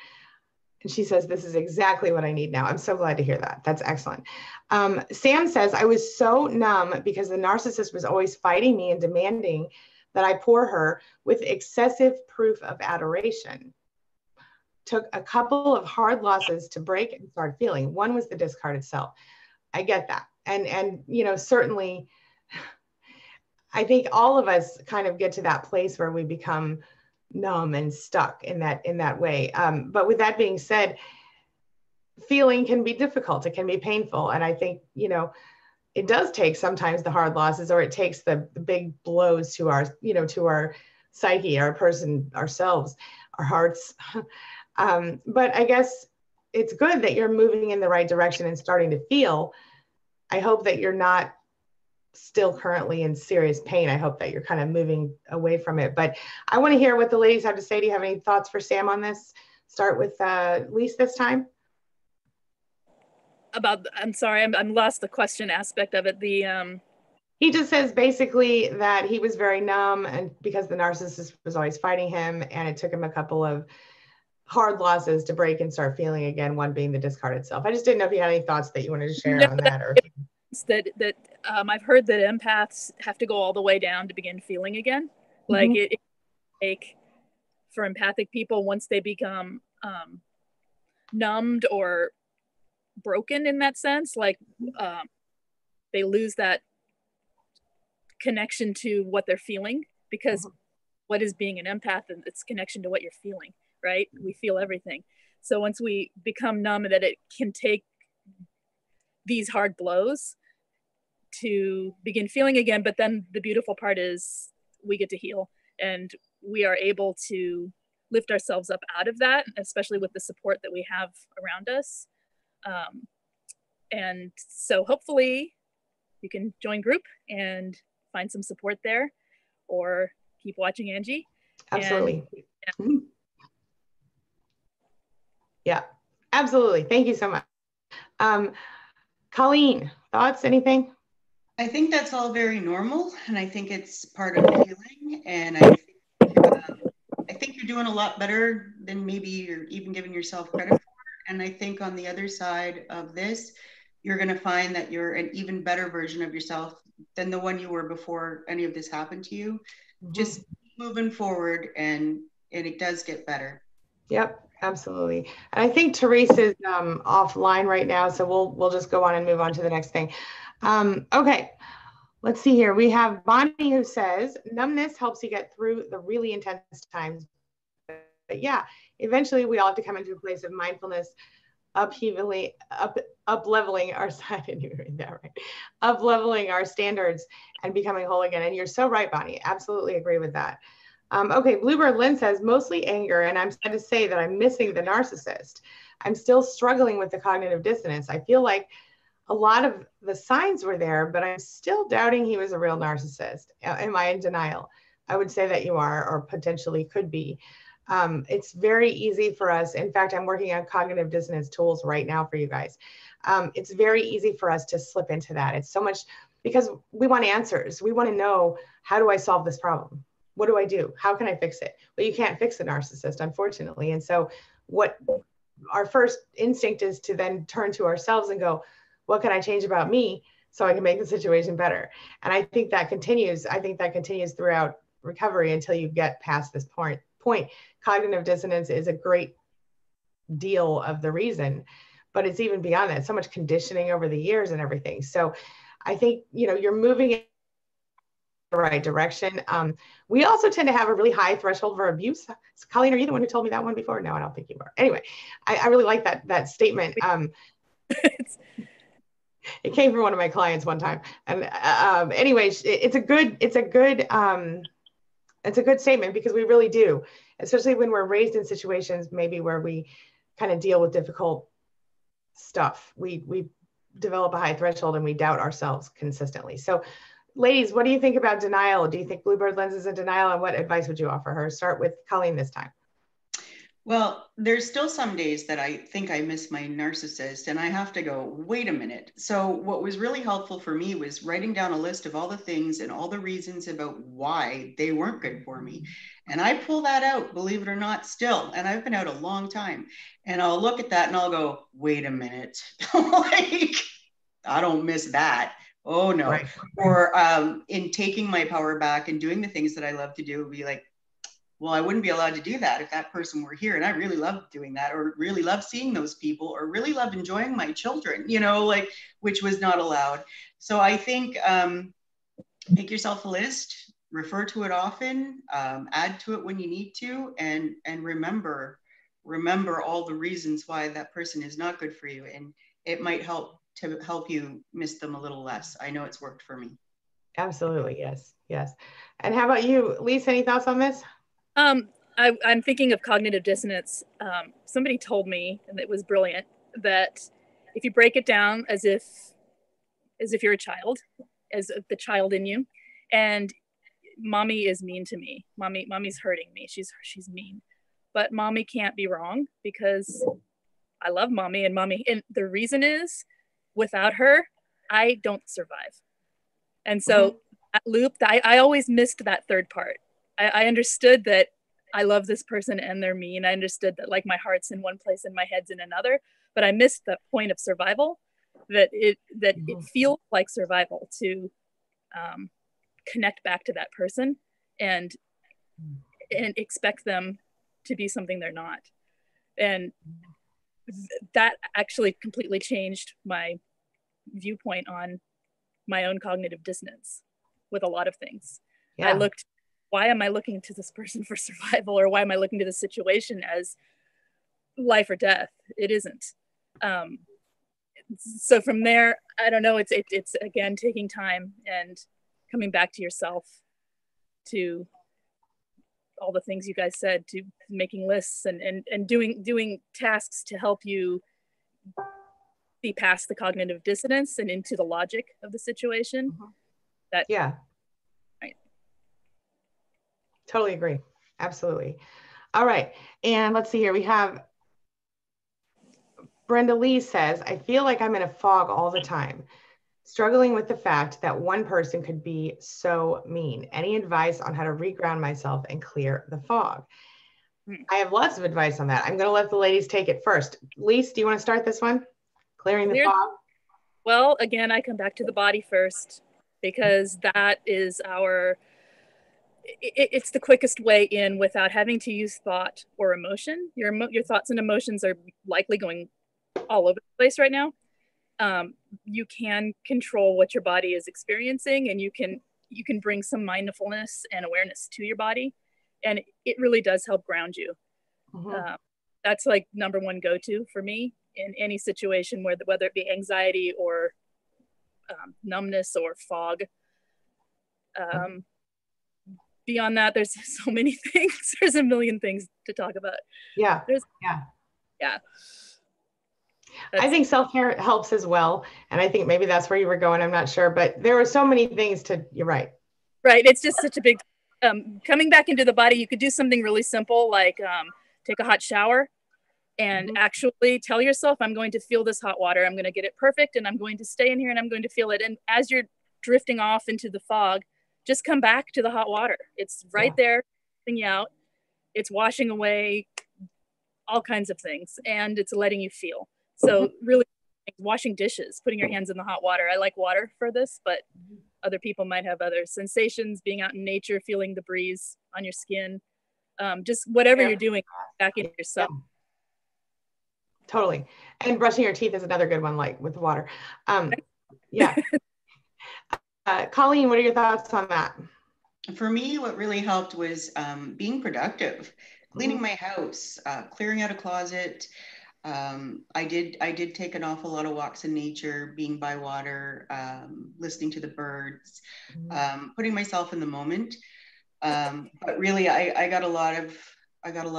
And she says, this is exactly what I need now. I'm so glad to hear that. That's excellent. Sam says, I was so numb because the narcissist was always fighting me and demanding that I pour her with excessive proof of adoration. Took a couple of hard losses to break and start feeling. One was the discard itself. I get that. And certainly, I think all of us kind of get to that place where we become numb and stuck in that way. But with that being said, feeling can be difficult. It can be painful. And I think, it does take sometimes the hard losses, or it takes the big blows to our, to our psyche, our person, ourselves, our hearts. But I guess it's good that you're moving in the right direction and starting to feel. I hope that you're not still currently in serious pain. I hope that you're kind of moving away from it. But I want to hear what the ladies have to say. Do you have any thoughts for Sam on this? Start with Lise this time.
I'm sorry, I'm lost the question aspect of it.
He just says basically that he was very numb and because the narcissist was always fighting him, and it took him a couple of hard losses to break and start feeling again, one being the discard itself. I just didn't know if you had any thoughts that you wanted to share on that. Or
I've heard that empaths have to go all the way down to begin feeling again. Like it take for empathic people, once they become numbed or broken in that sense, like they lose that connection to what they're feeling, because what is being an empath? And it's connection to what you're feeling, right? We feel everything. So once we become numb, that it can take these hard blows to begin feeling again. But then the beautiful part is we get to heal, and we are able to lift ourselves up out of that, especially with the support that we have around us. And so hopefully you can join group and find some support there, or keep watching Angie.
Absolutely. Yeah, absolutely. Thank you so much. Colleen, thoughts, anything?
I think that's all very normal, and I think it's part of healing. And I think you're doing a lot better than maybe you're even giving yourself credit for. And I think on the other side of this, you're going to find that you're an even better version of yourself than the one you were before any of this happened to you. Just keep moving forward, and it does get better.
Yep, absolutely. And I think Therese is offline right now, so we'll just go on and move on to the next thing. Okay, let's see here. We have Bonnie who says, numbness helps you get through the really intense times. But yeah, eventually we all have to come into a place of mindfulness, up-leveling our I didn't even read that right. Up-leveling our standards and becoming whole again. And you're so right, Bonnie. Absolutely agree with that. Okay, Bluebird Lynn says, mostly anger, and I'm sad to say that I'm missing the narcissist. I'm still struggling with the cognitive dissonance. I feel like a lot of the signs were there, but I'm still doubting he was a real narcissist. Am I in denial? I would say that you are, or potentially could be. It's very easy for us. In fact, I'm working on cognitive dissonance tools right now for you guys. It's very easy for us to slip into that. It's so much because we want answers. We want to know, how do I solve this problem? What do I do? How can I fix it? Well, you can't fix a narcissist, unfortunately. And so what our first instinct is to then turn to ourselves and go, what can I change about me so I can make the situation better? And I think that continues. I think that continues throughout recovery until you get past this point. Cognitive dissonance is a great deal of the reason, but it's even beyond that. So much conditioning over the years and everything. So I think, you're moving in the right direction. We also tend to have a really high threshold for abuse. Colleen, are you the one who told me that one before? No, I don't think you were. Anyway, I really like that statement. It came from one of my clients one time. And anyways, it's a good statement, because we really do, especially when we're raised in situations maybe where we kind of deal with difficult stuff. We develop a high threshold and we doubt ourselves consistently. So ladies, what do you think about denial? Do you think Bluebird Lens is in denial, and what advice would you offer her? Start with Colleen this time.
Well, there's still some days that I think I miss my narcissist, and I have to go, wait a minute. So what was really helpful for me was writing down a list of all the things and all the reasons about why they weren't good for me. And I pull that out, believe it or not, still. And I've been out a long time. And I'll look at that and I'll go, wait a minute. Like, I don't miss that. Oh, no. Right. Or in taking my power back and doing the things that I love to do, be like, well, I wouldn't be allowed to do that if that person were here. And I really love doing that, or really love seeing those people, or really love enjoying my children, which was not allowed. So I think make yourself a list, refer to it often, add to it when you need to, and remember all the reasons why that person is not good for you. And it might help you miss them a little less. I know it's worked for me.
Absolutely. Yes. Yes. And how about you, Lisa? Any thoughts on this?
I'm thinking of cognitive dissonance. Somebody told me, and it was brilliant, that if you break it down as if you're a child, as the child in you, and mommy is mean to me, mommy's hurting me, she's mean, but mommy can't be wrong, because I love mommy, and the reason is, without her, I don't survive. And so that loop, I always missed that third part. I understood that I love this person and they're mean. I understood that, like, my heart's in one place and my head's in another, but I missed that point of survival, that it feels like survival to connect back to that person and expect them to be something they're not. And that actually completely changed my viewpoint on my own cognitive dissonance with a lot of things. Yeah. Why am I looking to this person for survival, or why am I looking to this situation as life or death? It isn't. So from there, I don't know, it's again, taking time and coming back to yourself to all the things you guys said, to making lists and doing tasks to help you be past the cognitive dissonance and into the logic of the situation. That,
yeah,
right.
Totally agree. Absolutely. All right. And let's see here. We have Brenda Lee says, I feel like I'm in a fog all the time, struggling with the fact that one person could be so mean. Any advice on how to reground myself and clear the fog? I have lots of advice on that. I'm going to let the ladies take it first. Lise, do you want to start this one? Clearing the fog?
Well, again, I come back to the body first, because that is it's the quickest way in without having to use thought or emotion. Your thoughts and emotions are likely going all over the place right now. You can control what your body is experiencing, and you can bring some mindfulness and awareness to your body, and it really does help ground you. That's like number one go-to for me in any situation, whether it be anxiety or numbness or fog. Beyond that, there's so many things. There's a million things to talk about.
Yeah. I think self-care helps as well. And I think maybe that's where you were going. I'm not sure, but there are so many things you're right.
Right. It's just such a big, coming back into the body. You could do something really simple, like take a hot shower and actually tell yourself, I'm going to feel this hot water. I'm going to get it perfect. And I'm going to stay in here and I'm going to feel it. And as you're drifting off into the fog, just come back to the hot water. It's right there, letting you out. It's washing away all kinds of things, and it's letting you feel. So really, washing dishes, putting your hands in the hot water. I like water for this, but other people might have other sensations, being out in nature, feeling the breeze on your skin, just whatever you're doing, back into yourself.
Totally. And brushing your teeth is another good one, like with water. Yeah. Colleen, what are your thoughts on that?
For me, what really helped was being productive, cleaning my house, clearing out a closet. I did take an awful lot of walks in nature, being by water, listening to the birds, putting myself in the moment. But really, I got a lot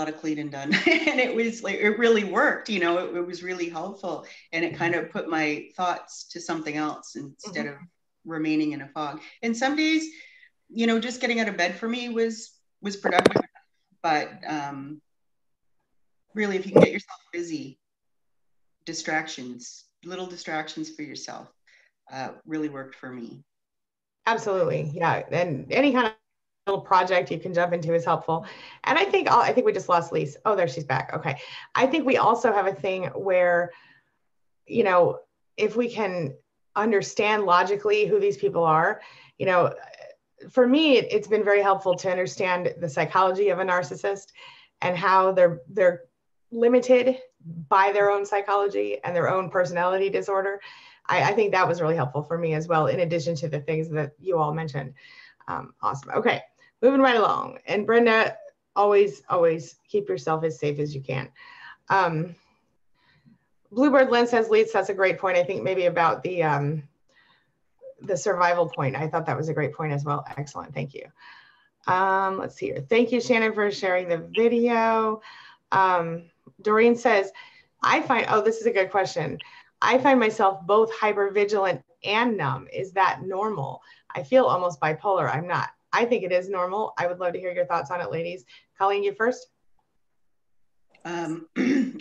of cleaning done, and it was like, it really worked. You know, it was really helpful, and it kind of put my thoughts to something else instead of remaining in a fog. And some days, you know, just getting out of bed for me was productive. But really, if you can get yourself busy, little distractions for yourself, really worked for me.
Absolutely. Yeah. And any kind of little project you can jump into is helpful. And I think we just lost Lise. Oh, there she's back. Okay. I think we also have a thing where, you know, if we can understand logically who these people are, you know, for me, it's been very helpful to understand the psychology of a narcissist and how they're limited by their own psychology and their own personality disorder. I think that was really helpful for me as well, in addition to the things that you all mentioned. Awesome. Okay, moving right along. And Brenda, always keep yourself as safe as you can. Bluebird Lynn says, Lise, that's a great point. I think maybe about the survival point. I thought that was a great point as well. Excellent. Thank you. Let's see here. Thank you, Shannon, for sharing the video. Doreen says, this is a good question. I find myself both hypervigilant and numb. Is that normal? I feel almost bipolar. I'm not. I think it is normal. I would love to hear your thoughts on it, ladies. Colleen, you first.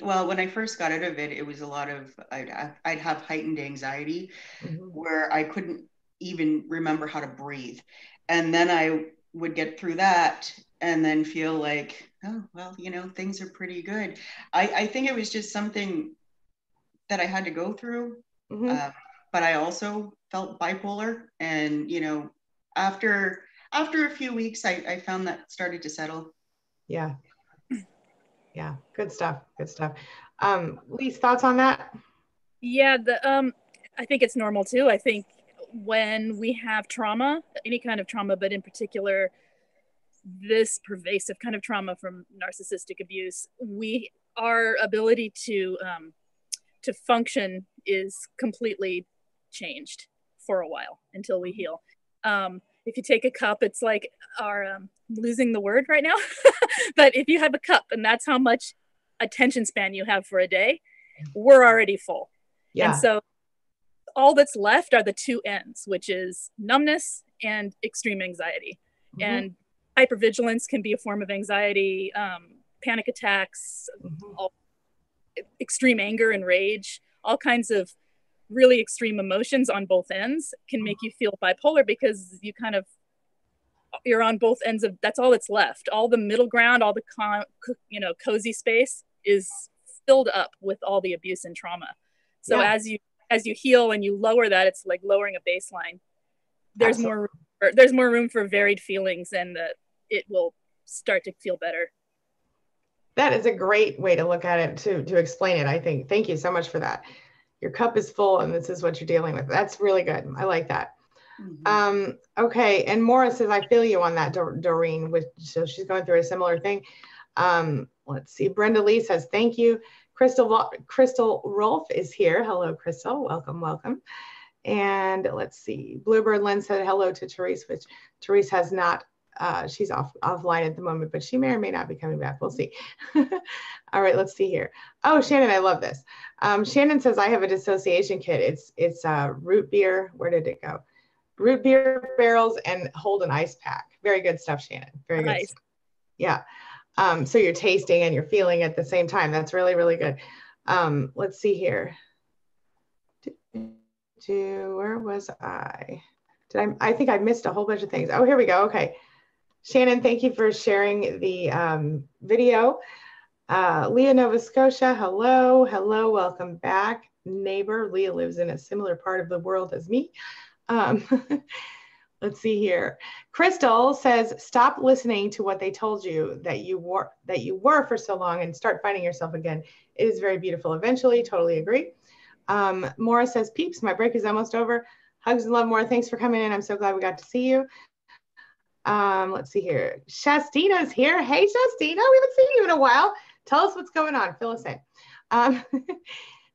Well, when I first got out of it, it was a lot of, I'd have heightened anxiety where I couldn't even remember how to breathe. And then I would get through that and then feel like, oh, well, you know, things are pretty good. I think it was just something that I had to go through. But I also felt bipolar. And, you know, after a few weeks, I found that started to settle.
Yeah. Yeah. Good stuff. Good stuff. Lise, thoughts on that?
Yeah. I think it's normal too. I think when we have trauma, any kind of trauma, but in particular, this pervasive kind of trauma from narcissistic abuse, our ability to function is completely changed for a while until we heal. if you take a cup, it's like our losing the word right now. But if you have a cup and that's how much attention span you have for a day, we're already full.
Yeah.
And so all that's left are the two ends, which is numbness and extreme anxiety. Mm-hmm. And hypervigilance can be a form of anxiety, panic attacks, extreme anger and rage, all kinds of really extreme emotions on both ends can make you feel bipolar, because you're on both ends of, that's all that's left. All the middle ground, all the cozy space is filled up with all the abuse and trauma. So as you heal and you lower that, it's like lowering a baseline. There's more room for varied feelings, and that it will start to feel better.
That is a great way to look at it, to explain it, I think. Thank you so much for that. Your cup is full and this is what you're dealing with. That's really good. I like that. Mm-hmm. Okay. And Maura says, I feel you on that, Doreen, so she's going through a similar thing. Let's see. Brenda Lee says, thank you. Crystal Rolfe is here. Hello, Crystal. Welcome, welcome. And let's see. Bluebird Lynn said hello to Therese, which Therese has not, she's offline at the moment, but she may or may not be coming back. We'll see. All right, let's see here. Oh, Shannon, I love this. Shannon says, I have a dissociation kit. It's root beer. Where did it go? Root beer barrels and hold an ice pack. Very good stuff, Shannon. Very good stuff. Yeah. So you're tasting and you're feeling at the same time. That's really, really good. Let's see here. Where was I? I think I missed a whole bunch of things. Oh, here we go. Okay. Shannon, thank you for sharing the video. Leah, Nova Scotia, hello. Hello, welcome back. Neighbor, Leah lives in a similar part of the world as me. Let's see here. Crystal says, stop listening to what they told you that you were for so long and start finding yourself again. It is very beautiful eventually. Totally agree. Maura says, peeps, my break is almost over. Hugs and love, Maura. Thanks for coming in. I'm so glad we got to see you. Let's see here. Shastina's here. Hey, Shastina, we haven't seen you in a while. Tell us what's going on. Fill us in.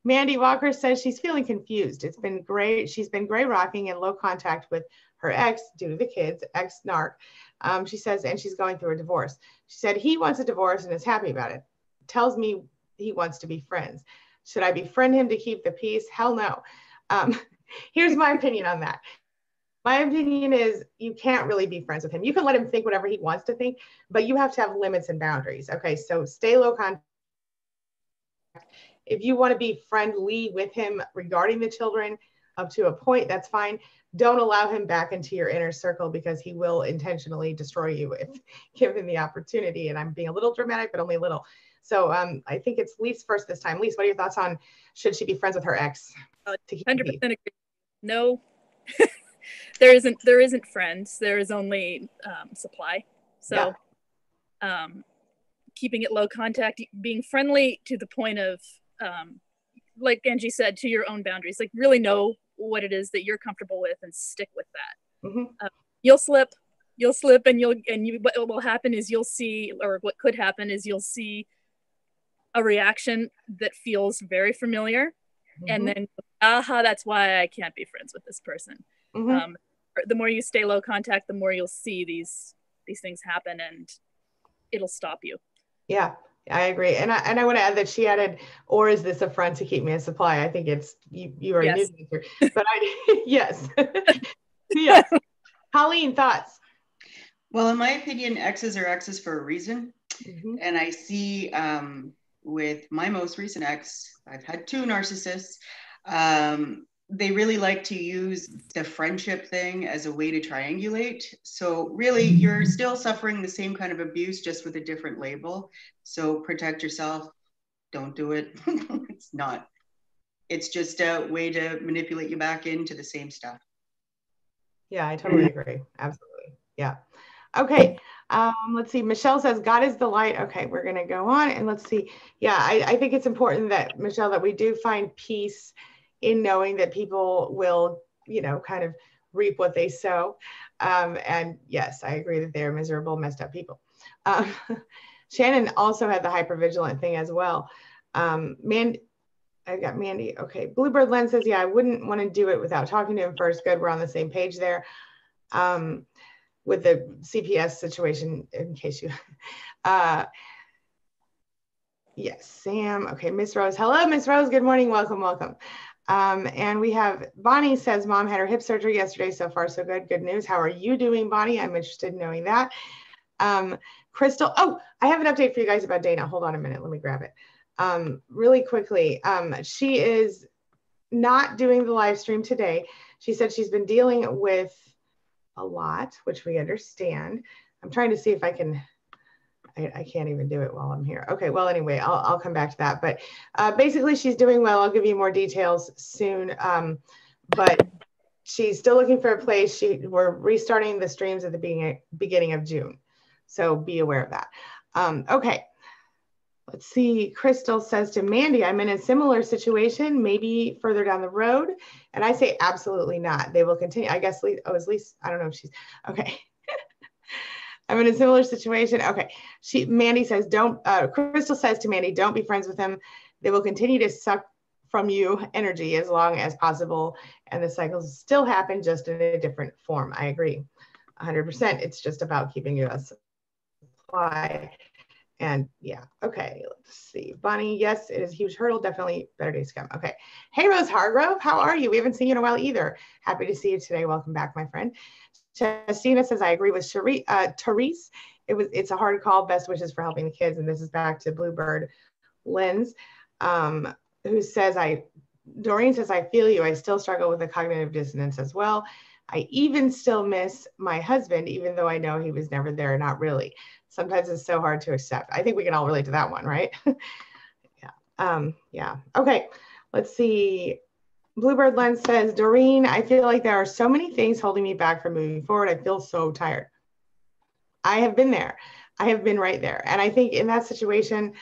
Mandy Walker says she's feeling confused. It's been great. She's been gray rocking in low contact with her ex due to the kids, ex-narc. She says, and she's going through a divorce. She said he wants a divorce and is happy about it. Tells me he wants to be friends. Should I befriend him to keep the peace? Hell no. Here's my opinion on that. My opinion is you can't really be friends with him. You can let him think whatever he wants to think, but you have to have limits and boundaries. Okay, so stay low contact. If you want to be friendly with him regarding the children up to a point, that's fine. Don't allow him back into your inner circle, because he will intentionally destroy you if given the opportunity. And I'm being a little dramatic, but only a little. So I think it's Lise first this time. Lise, what are your thoughts on should she be friends with her ex?
100% agree. No, there isn't friends. There is only supply. So keeping it low contact, being friendly to the point of, like Angie said, to your own boundaries. Like really know what it is that you're comfortable with and stick with that. Mm-hmm. You'll slip, and what will happen is you'll see, or what could happen is you'll see a reaction that feels very familiar. Mm-hmm. And then, that's why I can't be friends with this person. Mm-hmm. The more you stay low contact, the more you'll see these things happen, and it'll stop you.
Yeah, I agree. And I want to add that she added, or is this a front to keep me in supply? I think it's, you already knew the answer, but yes. Yes. Colleen, thoughts?
Well, in my opinion, exes are exes for a reason. Mm-hmm. And I see with my most recent ex, I've had 2 narcissists. They really like to use the friendship thing as a way to triangulate. So really, you're still suffering the same kind of abuse, just with a different label. So protect yourself. Don't do it. It's just a way to manipulate you back into the same stuff.
Yeah, I totally agree. Absolutely. Yeah. Okay. Let's see. Michelle says, God is the light. Okay, we're going to go on and let's see. Yeah, I think it's important that, Michelle, that we do find peace in knowing that people will, kind of reap what they sow. And yes, I agree that they're miserable, messed up people. Shannon also had the hypervigilant thing as well. I got Mandy. Okay. Bluebird Len says, yeah, I wouldn't want to do it without talking to him first. Good. We're on the same page there. with the CPS situation, in case you, yes, Sam. Okay, Miss Rose. Hello, Miss Rose. Good morning. Welcome, welcome. And we have Bonnie says mom had her hip surgery yesterday. So far, so good. Good news. How are you doing, Bonnie? I'm interested in knowing that. Crystal. Oh, I have an update for you guys about Dana. Hold on a minute. Let me grab it. Really quickly. She is not doing the live stream today. She said she's been dealing with a lot, which we understand. I'm trying to see if I can. I can't even do it while I'm here. Okay, well, anyway, I'll come back to that. But basically, she's doing well. I'll give you more details soon. But she's still looking for a place. We're restarting the streams at the beginning of June. So be aware of that. Okay, let's see. Crystal says to Mandy, I'm in a similar situation, maybe further down the road. And I say, absolutely not. They will continue. I guess, is Lisa, I don't know if she's, okay. I'm in a similar situation. Okay. Mandy says, Crystal says to Mandy, don't be friends with him. They will continue to suck from you energy as long as possible. And the cycles still happen, just in a different form. I agree 100%. It's just about keeping you a supply. And yeah. Okay. Let's see. Bonnie. Yes, it is a huge hurdle. Definitely better days to come. Okay. Hey, Rose Hargrove. How are you? We haven't seen you in a while either. Happy to see you today. Welcome back, my friend. Justina says, I agree with Therese. It's a hard call. Best wishes for helping the kids. And this is back to Bluebird Lens, who says, Doreen says, I feel you. I still struggle with the cognitive dissonance as well. I even still miss my husband, even though I know he was never there. Not really. Sometimes it's so hard to accept. I think we can all relate to that one, right? Yeah. Yeah. Okay. Let's see. Bluebird Lens says, Doreen, I feel like there are so many things holding me back from moving forward. I feel so tired. I have been there. I have been right there. And I think in that situation,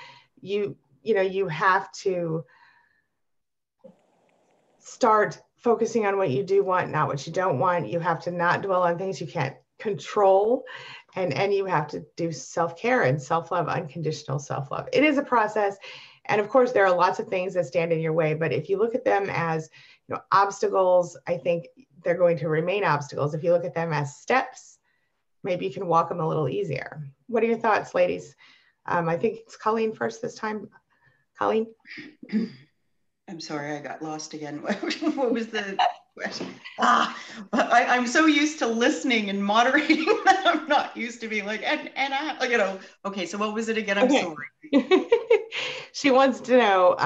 you have to start focusing on what you do want, not what you don't want. You have to not dwell on things you can't control. And you have to do self-care and self-love, unconditional self-love. It is a process. And of course, there are lots of things that stand in your way, but if you look at them as obstacles, I think they're going to remain obstacles. If you look at them as steps, maybe you can walk them a little easier. What are your thoughts, ladies? I think it's Colleen first this time. Colleen?
I'm sorry, I got lost again. What was the question? I'm so used to listening and moderating that I'm not used to being like, okay, so what was it again? I'm sorry.
She wants to know,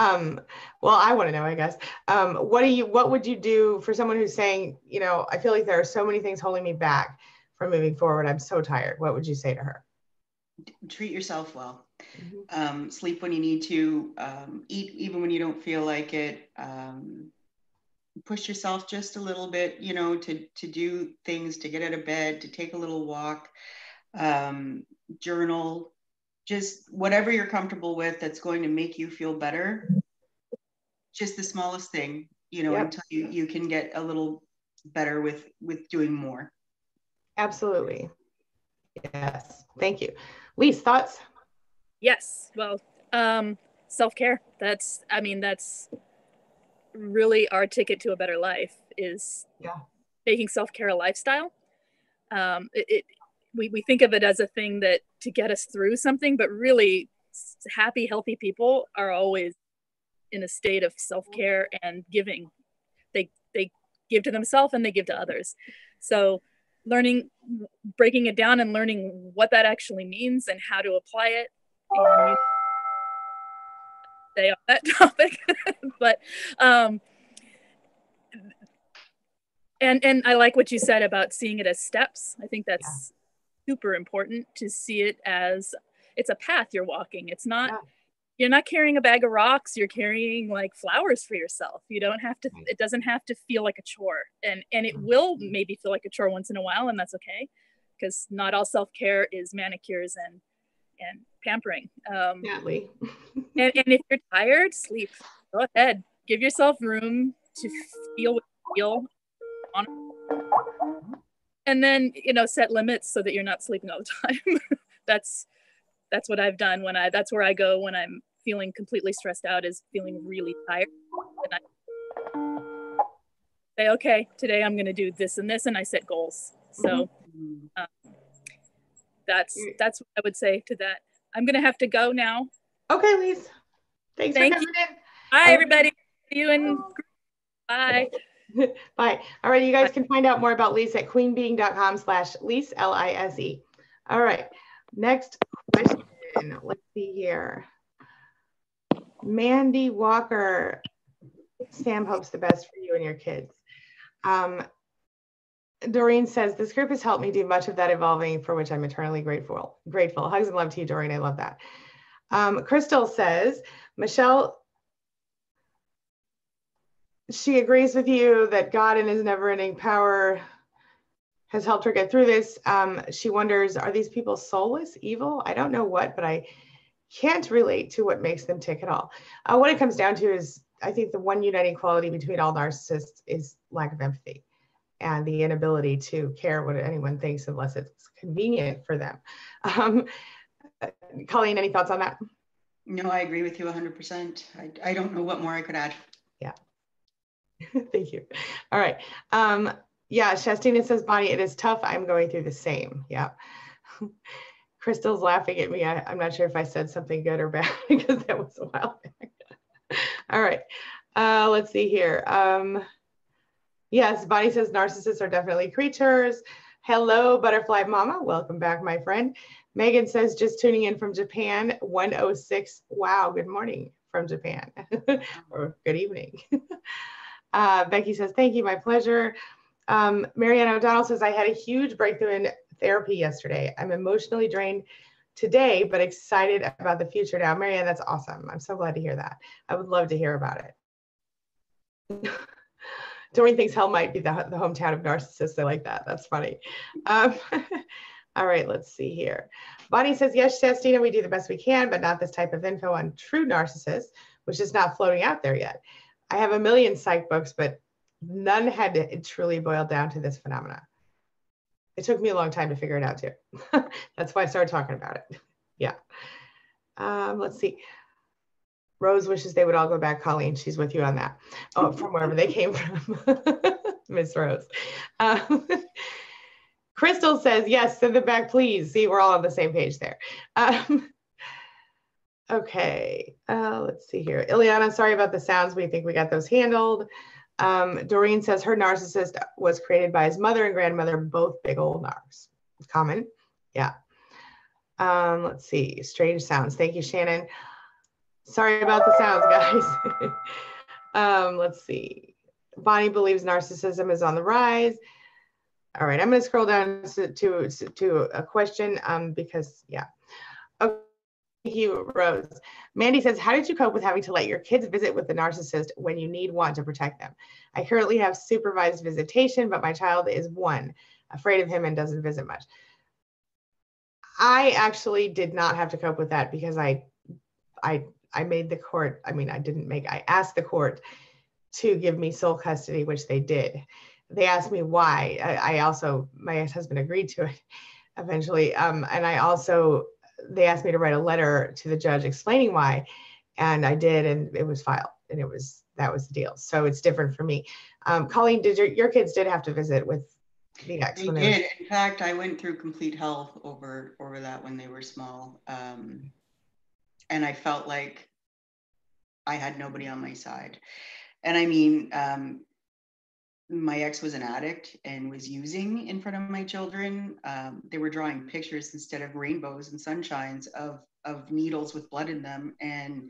well, I want to know, I guess, what would you do for someone who's saying, I feel like there are so many things holding me back from moving forward. I'm so tired. What would you say to her?
Treat yourself well. Sleep when you need to, eat even when you don't feel like it. Push yourself just a little bit, to do things, to get out of bed, to take a little walk, journal, just whatever you're comfortable with that's going to make you feel better. Just the smallest thing, until you can get a little better with doing more.
Absolutely. Yes. Thank you. Lise, thoughts?
Yes. Well, self-care. That's really our ticket to a better life, is making self-care a lifestyle. We think of it as a thing that to get us through something, but really happy, healthy people are always in a state of self-care and giving. They give to themselves and they give to others. So breaking it down and learning what that actually means and how to apply it. And stay on that topic. But and I like what you said about seeing it as steps. I think that's super important, to see it as it's a path you're walking. It's not you're not carrying a bag of rocks, you're carrying like flowers for yourself. You don't have to, it doesn't have to feel like a chore. And it will maybe feel like a chore once in a while, and that's okay, because not all self-care is manicures and pampering.
Exactly.
and if you're tired, sleep. Go ahead. Give yourself room to feel what you feel. And then, set limits so that you're not sleeping all the time. That's what I've done that's where I go when I'm feeling completely stressed out, is feeling really tired. And I say, okay, today I'm going to do this and this, and I set goals. So that's what I would say to that. I'm going to have to go now.
Okay, Lise. Thanks for coming in.
Bye, everybody. See you in. Bye.
Bye. All right, you guys can find out more about Lise at queenbeing.com/Lise, Lise. All right, next question. Let's see here. Mandy Walker. Sam hopes the best for you and your kids. Doreen says, this group has helped me do much of that evolving, for which I'm eternally grateful. Hugs and love to you, Doreen. I love that. Crystal says, Michelle, she agrees with you that God in his never-ending power has helped her get through this. She wonders, are these people soulless, evil? I don't know what, but I can't relate to what makes them tick at all. What it comes down to is, I think the one uniting quality between all narcissists is lack of empathy and the inability to care what anyone thinks unless it's convenient for them. Colleen, any thoughts on that?
No, I agree with you 100%. I don't know what more I could add.
Yeah. Thank you. All right. Yeah, Shastina says, Bonnie, it is tough. I'm going through the same. Yeah. Crystal's laughing at me. I'm not sure if I said something good or bad because that was a while back. All right. Let's see here. Yes, Bonnie says narcissists are definitely creatures. Hello, Butterfly Mama. Welcome back, my friend. Megan says, just tuning in from Japan, 1:06. Wow, good morning from Japan. Or good evening. Becky says, thank you, my pleasure. Marianne O'Donnell says, I had a huge breakthrough in therapy yesterday. I'm emotionally drained today, but excited about the future now. Marianne, that's awesome. I'm so glad to hear that. I would love to hear about it. Doreen thinks hell might be the hometown of narcissists. I like that. That's funny. All right, let's see here. Bonnie says, yes, Shastina, we do the best we can, but not this type of info on true narcissists, which is not floating out there yet. I have a million psych books, but none had truly boiled down to this phenomena. It took me a long time to figure it out too. That's why I started talking about it. Yeah. Let's see. Rose wishes they would all go back. Colleen, she's with you on that. Oh, from wherever they came from. Miss Rose. Crystal says, yes, send them back, please. See, we're all on the same page there. Okay, let's see here. Ileana, sorry about the sounds. We think we got those handled. Doreen says her narcissist was created by his mother and grandmother, both big old narcs. Common, yeah. Let's see, strange sounds. Thank you, Shannon. Sorry about the sounds, guys. Let's see. Bonnie believes narcissism is on the rise. All right, I'm going to scroll down to a question because, yeah. Okay, thank you, Rose. Mandy says, how did you cope with having to let your kids visit with the narcissist when you want to protect them? I currently have supervised visitation, but my child is 1, afraid of him and doesn't visit much. I actually did not have to cope with that because I made the court, I asked the court to give me sole custody, which they did. They asked me why. My ex-husband agreed to it eventually. And they asked me to write a letter to the judge explaining why. And I did, and it was filed, and that was the deal. So it's different for me. Colleen, your kids did have to visit with the ex?
They did. In fact, I went through complete hell over that when they were small. And I felt like I had nobody on my side. And I mean, my ex was an addict and was using in front of my children. They were drawing pictures instead of rainbows and sunshines of needles with blood in them. And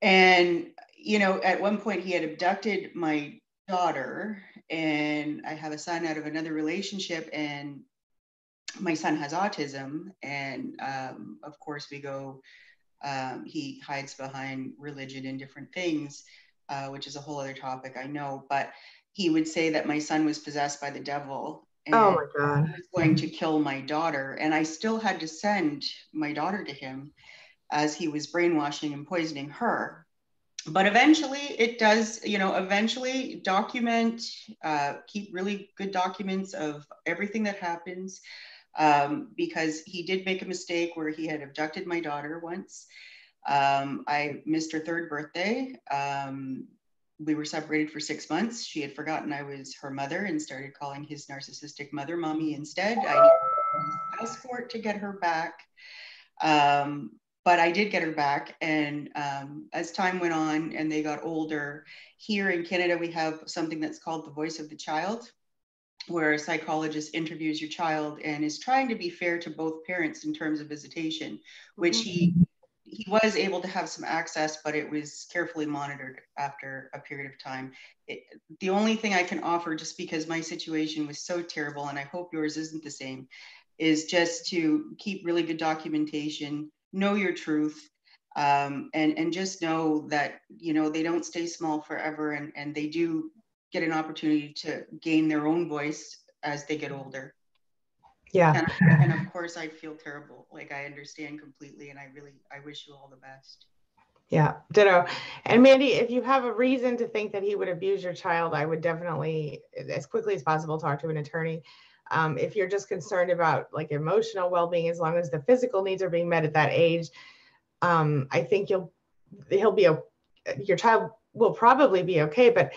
you know, at one point he had abducted my daughter, and I have a son out of another relationship, and my son has autism. And of course we go, he hides behind religion and different things, which is a whole other topic, I know, but he would say that my son was possessed by the devil and
oh my God,
was going to kill my daughter. And I still had to send my daughter to him as he was brainwashing and poisoning her. But eventually it does, you know, eventually document, keep really good documents of everything that happens, because he did make a mistake where he had abducted my daughter once. I missed her 3rd birthday. we were separated for 6 months. She had forgotten I was her mother and started calling his narcissistic mother mommy instead. I needed a passport to get her back. But I did get her back. And as time went on and they got older, here in Canada, we have something that's called the voice of the child, where a psychologist interviews your child and is trying to be fair to both parents in terms of visitation, which he was able to have some access, but it was carefully monitored after a period of time. The only thing I can offer, just because my situation was so terrible, and I hope yours isn't the same, is just to keep really good documentation, know your truth, and just know that, you know, they don't stay small forever, and they do get an opportunity to gain their own voice as they get older.
Yeah.
And of course I feel terrible. Like, I understand completely, and I wish you all the best.
Yeah, ditto. And Mandy, if you have a reason to think that he would abuse your child, I would definitely, as quickly as possible, talk to an attorney. If you're just concerned about like emotional well-being, as long as the physical needs are being met at that age, I think your child will probably be okay. But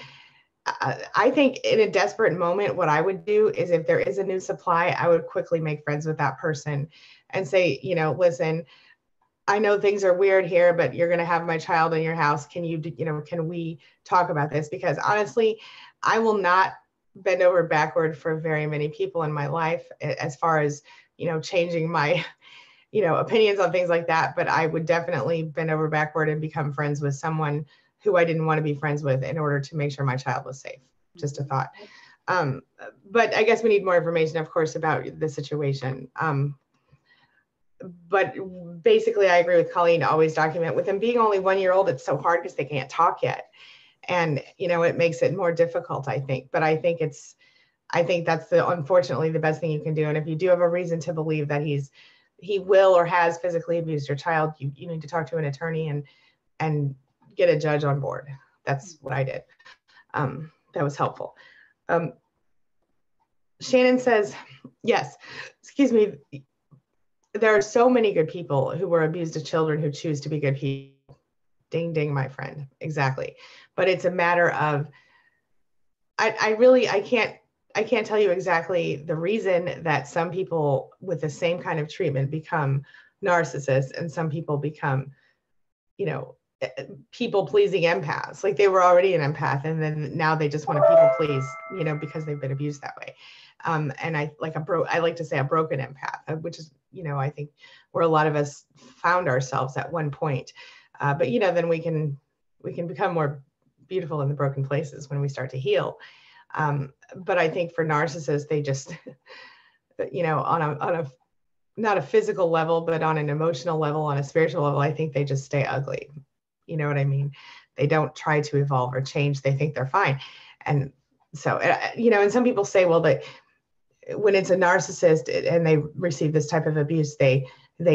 I think in a desperate moment, what I would do is, if there is a new supply, I would quickly make friends with that person and say, you know, listen, I know things are weird here, but you're going to have my child in your house. Can we talk about this? Because honestly, I will not bend over backward for very many people in my life as far as, you know, changing my, you know, opinions on things like that. But I would definitely bend over backward and become friends with someone who I didn't want to be friends with in order to make sure my child was safe. Just a thought. But I guess we need more information, of course, about the situation. But basically, I agree with Colleen, always document. With them being only 1 year old, it's so hard because they can't talk yet. And, you know, it makes it more difficult, I think. But I think that's unfortunately the best thing you can do. And if you do have a reason to believe that he will or has physically abused your child, you need to talk to an attorney and get a judge on board. That's what I did. That was helpful. Shannon says, yes, excuse me. There are so many good people who were abused as children who choose to be good people. Ding, ding, my friend. Exactly. But it's a matter of, I can't tell you exactly the reason that some people with the same kind of treatment become narcissists and some people become, you know, people-pleasing empaths. Like, they were already an empath and then now they just want to people please, you know, because they've been abused that way. And I like to say a broken empath, which is, you know, I think where a lot of us found ourselves at one point. But, you know, then we can become more beautiful in the broken places when we start to heal. But I think for narcissists, they just, you know, on a not a physical level, but on an emotional level, on a spiritual level, I think they just stay ugly. You know what I mean? They don't try to evolve or change. They think they're fine. And so, you know, and some people say, well, that when it's a narcissist and they receive this type of abuse, they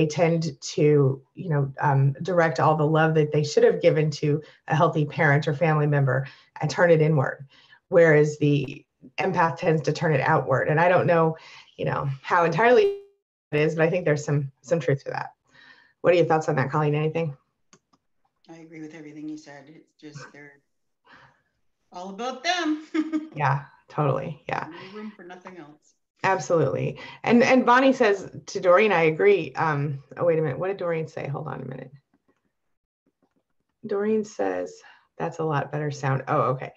tend to, you know, direct all the love that they should have given to a healthy parent or family member and turn it inward. Whereas the empath tends to turn it outward. And I don't know, you know, how entirely it is, but I think there's some truth to that. What are your thoughts on that, Colleen? Anything?
I agree with everything you said. It's just, they're all about them.
Yeah, totally. Yeah.
No room for nothing else.
Absolutely. And Bonnie says to Doreen, I agree. Oh, wait a minute. What did Doreen say? Hold on a minute. Doreen says, that's a lot better sound. Oh, okay.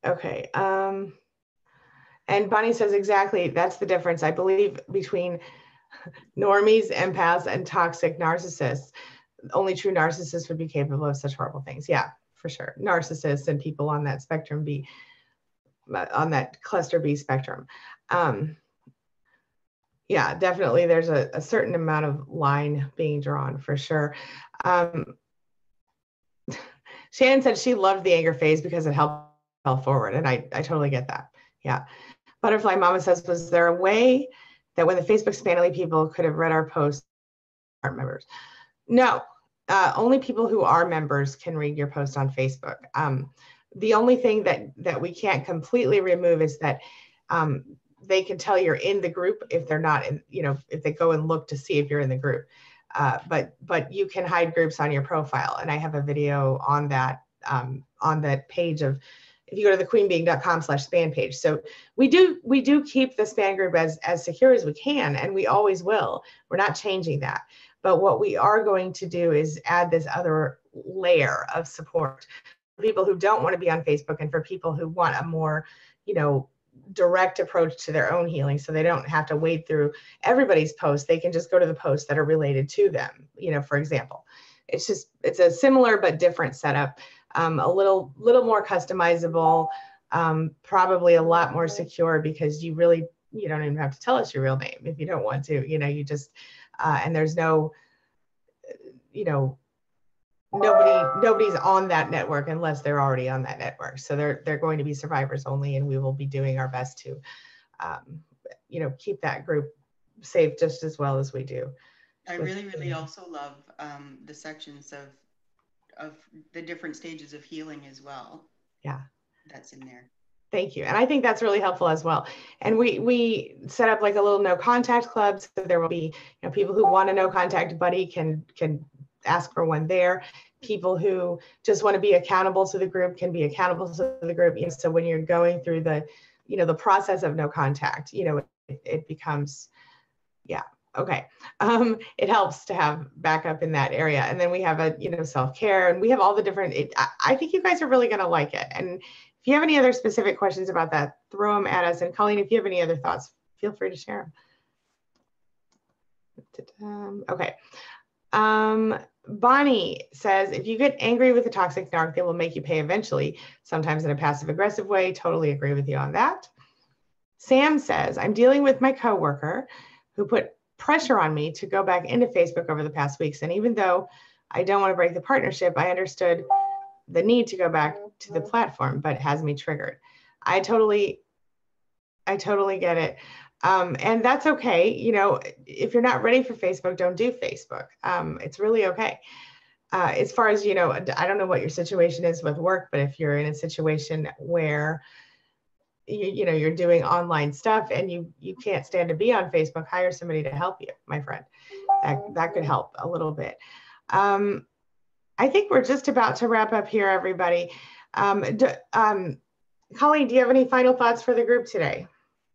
Okay. And Bonnie says, exactly. That's the difference, I believe, between normies, empaths, and toxic narcissists. Only true narcissists would be capable of such horrible things. Yeah, for sure. Narcissists and people on that spectrum on that cluster B spectrum. Yeah, definitely. There's a certain amount of line being drawn for sure. Shannon said she loved the anger phase because it helped fell forward. And I totally get that. Yeah. Butterfly Mama says, was there a way that when the Facebook Spanily people could have read our posts, aren't members? No, only people who are members can read your post on Facebook. The only thing that we can't completely remove is that they can tell you're in the group if they're not in, you know, if they go and look to see if you're in the group. But you can hide groups on your profile. And I have a video on that on on that page of, if you go to the queenbeing.com/span page. So we do keep the span group as secure as we can, and we always will. We're not changing that. But what we are going to do is add this other layer of support for people who don't want to be on Facebook, and for people who want a more, direct approach to their own healing, so they don't have to wade through everybody's posts. They can just go to the posts that are related to them, for example. It's a similar but different setup, a little more customizable, probably a lot more secure, because you don't even have to tell us your real name if you don't want to. You just and there's no, nobody's on that network unless they're already on that network. So they're going to be survivors only, and we will be doing our best to keep that group safe just as well as we do.
I really also love the sections of the different stages of healing as well.
Yeah,
that's in there.
Thank you. And I think that's really helpful as well. And we set up like a little no contact club. So there will be, people who want a no contact buddy can ask for one there. People who just want to be accountable to the group can be accountable to the group. So when you're going through the, the process of no contact, it becomes, yeah. Okay. It helps to have backup in that area. And then we have a, self-care, and we have all the different, I think you guys are really going to like it. And if you have any other specific questions about that, throw them at us. And Colleen, if you have any other thoughts, feel free to share them. Okay. Bonnie says, if you get angry with a toxic narc, they will make you pay eventually, sometimes in a passive aggressive way. Totally agree with you on that. Sam says, I'm dealing with my coworker who put pressure on me to go back into Facebook over the past weeks. And even though I don't want to break the partnership, I understood the need to go back to the platform, but it has me triggered. I totally get it. And that's okay. If you're not ready for Facebook, don't do Facebook. It's really okay. As far as, I don't know what your situation is with work, but if you're in a situation where, you're doing online stuff and you can't stand to be on Facebook, hire somebody to help you, my friend. That could help a little bit. I think we're just about to wrap up here, everybody. Colleen, do you have any final thoughts for the group today?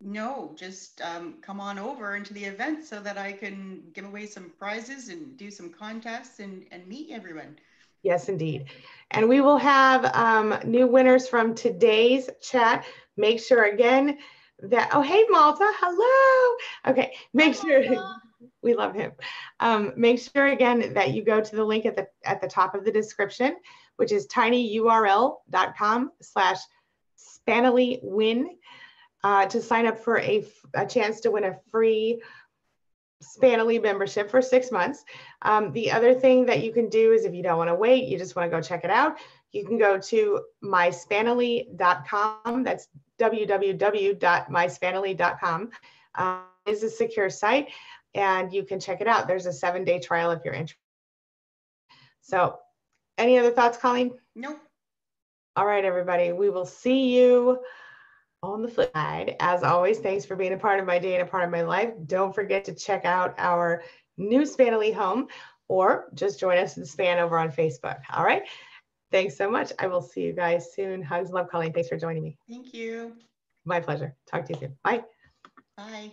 No, just come on over into the event so that I can give away some prizes and do some contests and meet everyone.
Yes, indeed. And we will have new winners from today's chat. Make sure again that, oh, hey, Malta, hello. Okay, make sure, we love him. Make sure again that you go to the link at the top of the description, which is tinyurl.com/SpanelyWin to sign up for a chance to win a free Spanely membership for 6 months. The other thing that you can do is, if you don't want to wait, you just want to go check it out, you can go to myspanely.com. That's www.myspanely.com. It's a secure site, and you can check it out. There's a 7-day trial if you're interested. So any other thoughts, Colleen?
Nope.
All right, everybody. We will see you on the flip side. As always, thanks for being a part of my day and a part of my life. Don't forget to check out our new Spanely home, or just join us in Span over on Facebook. All right. Thanks so much. I will see you guys soon. Hugs, love, Colleen. Thanks for joining me.
Thank you.
My pleasure. Talk to you soon. Bye.
Bye.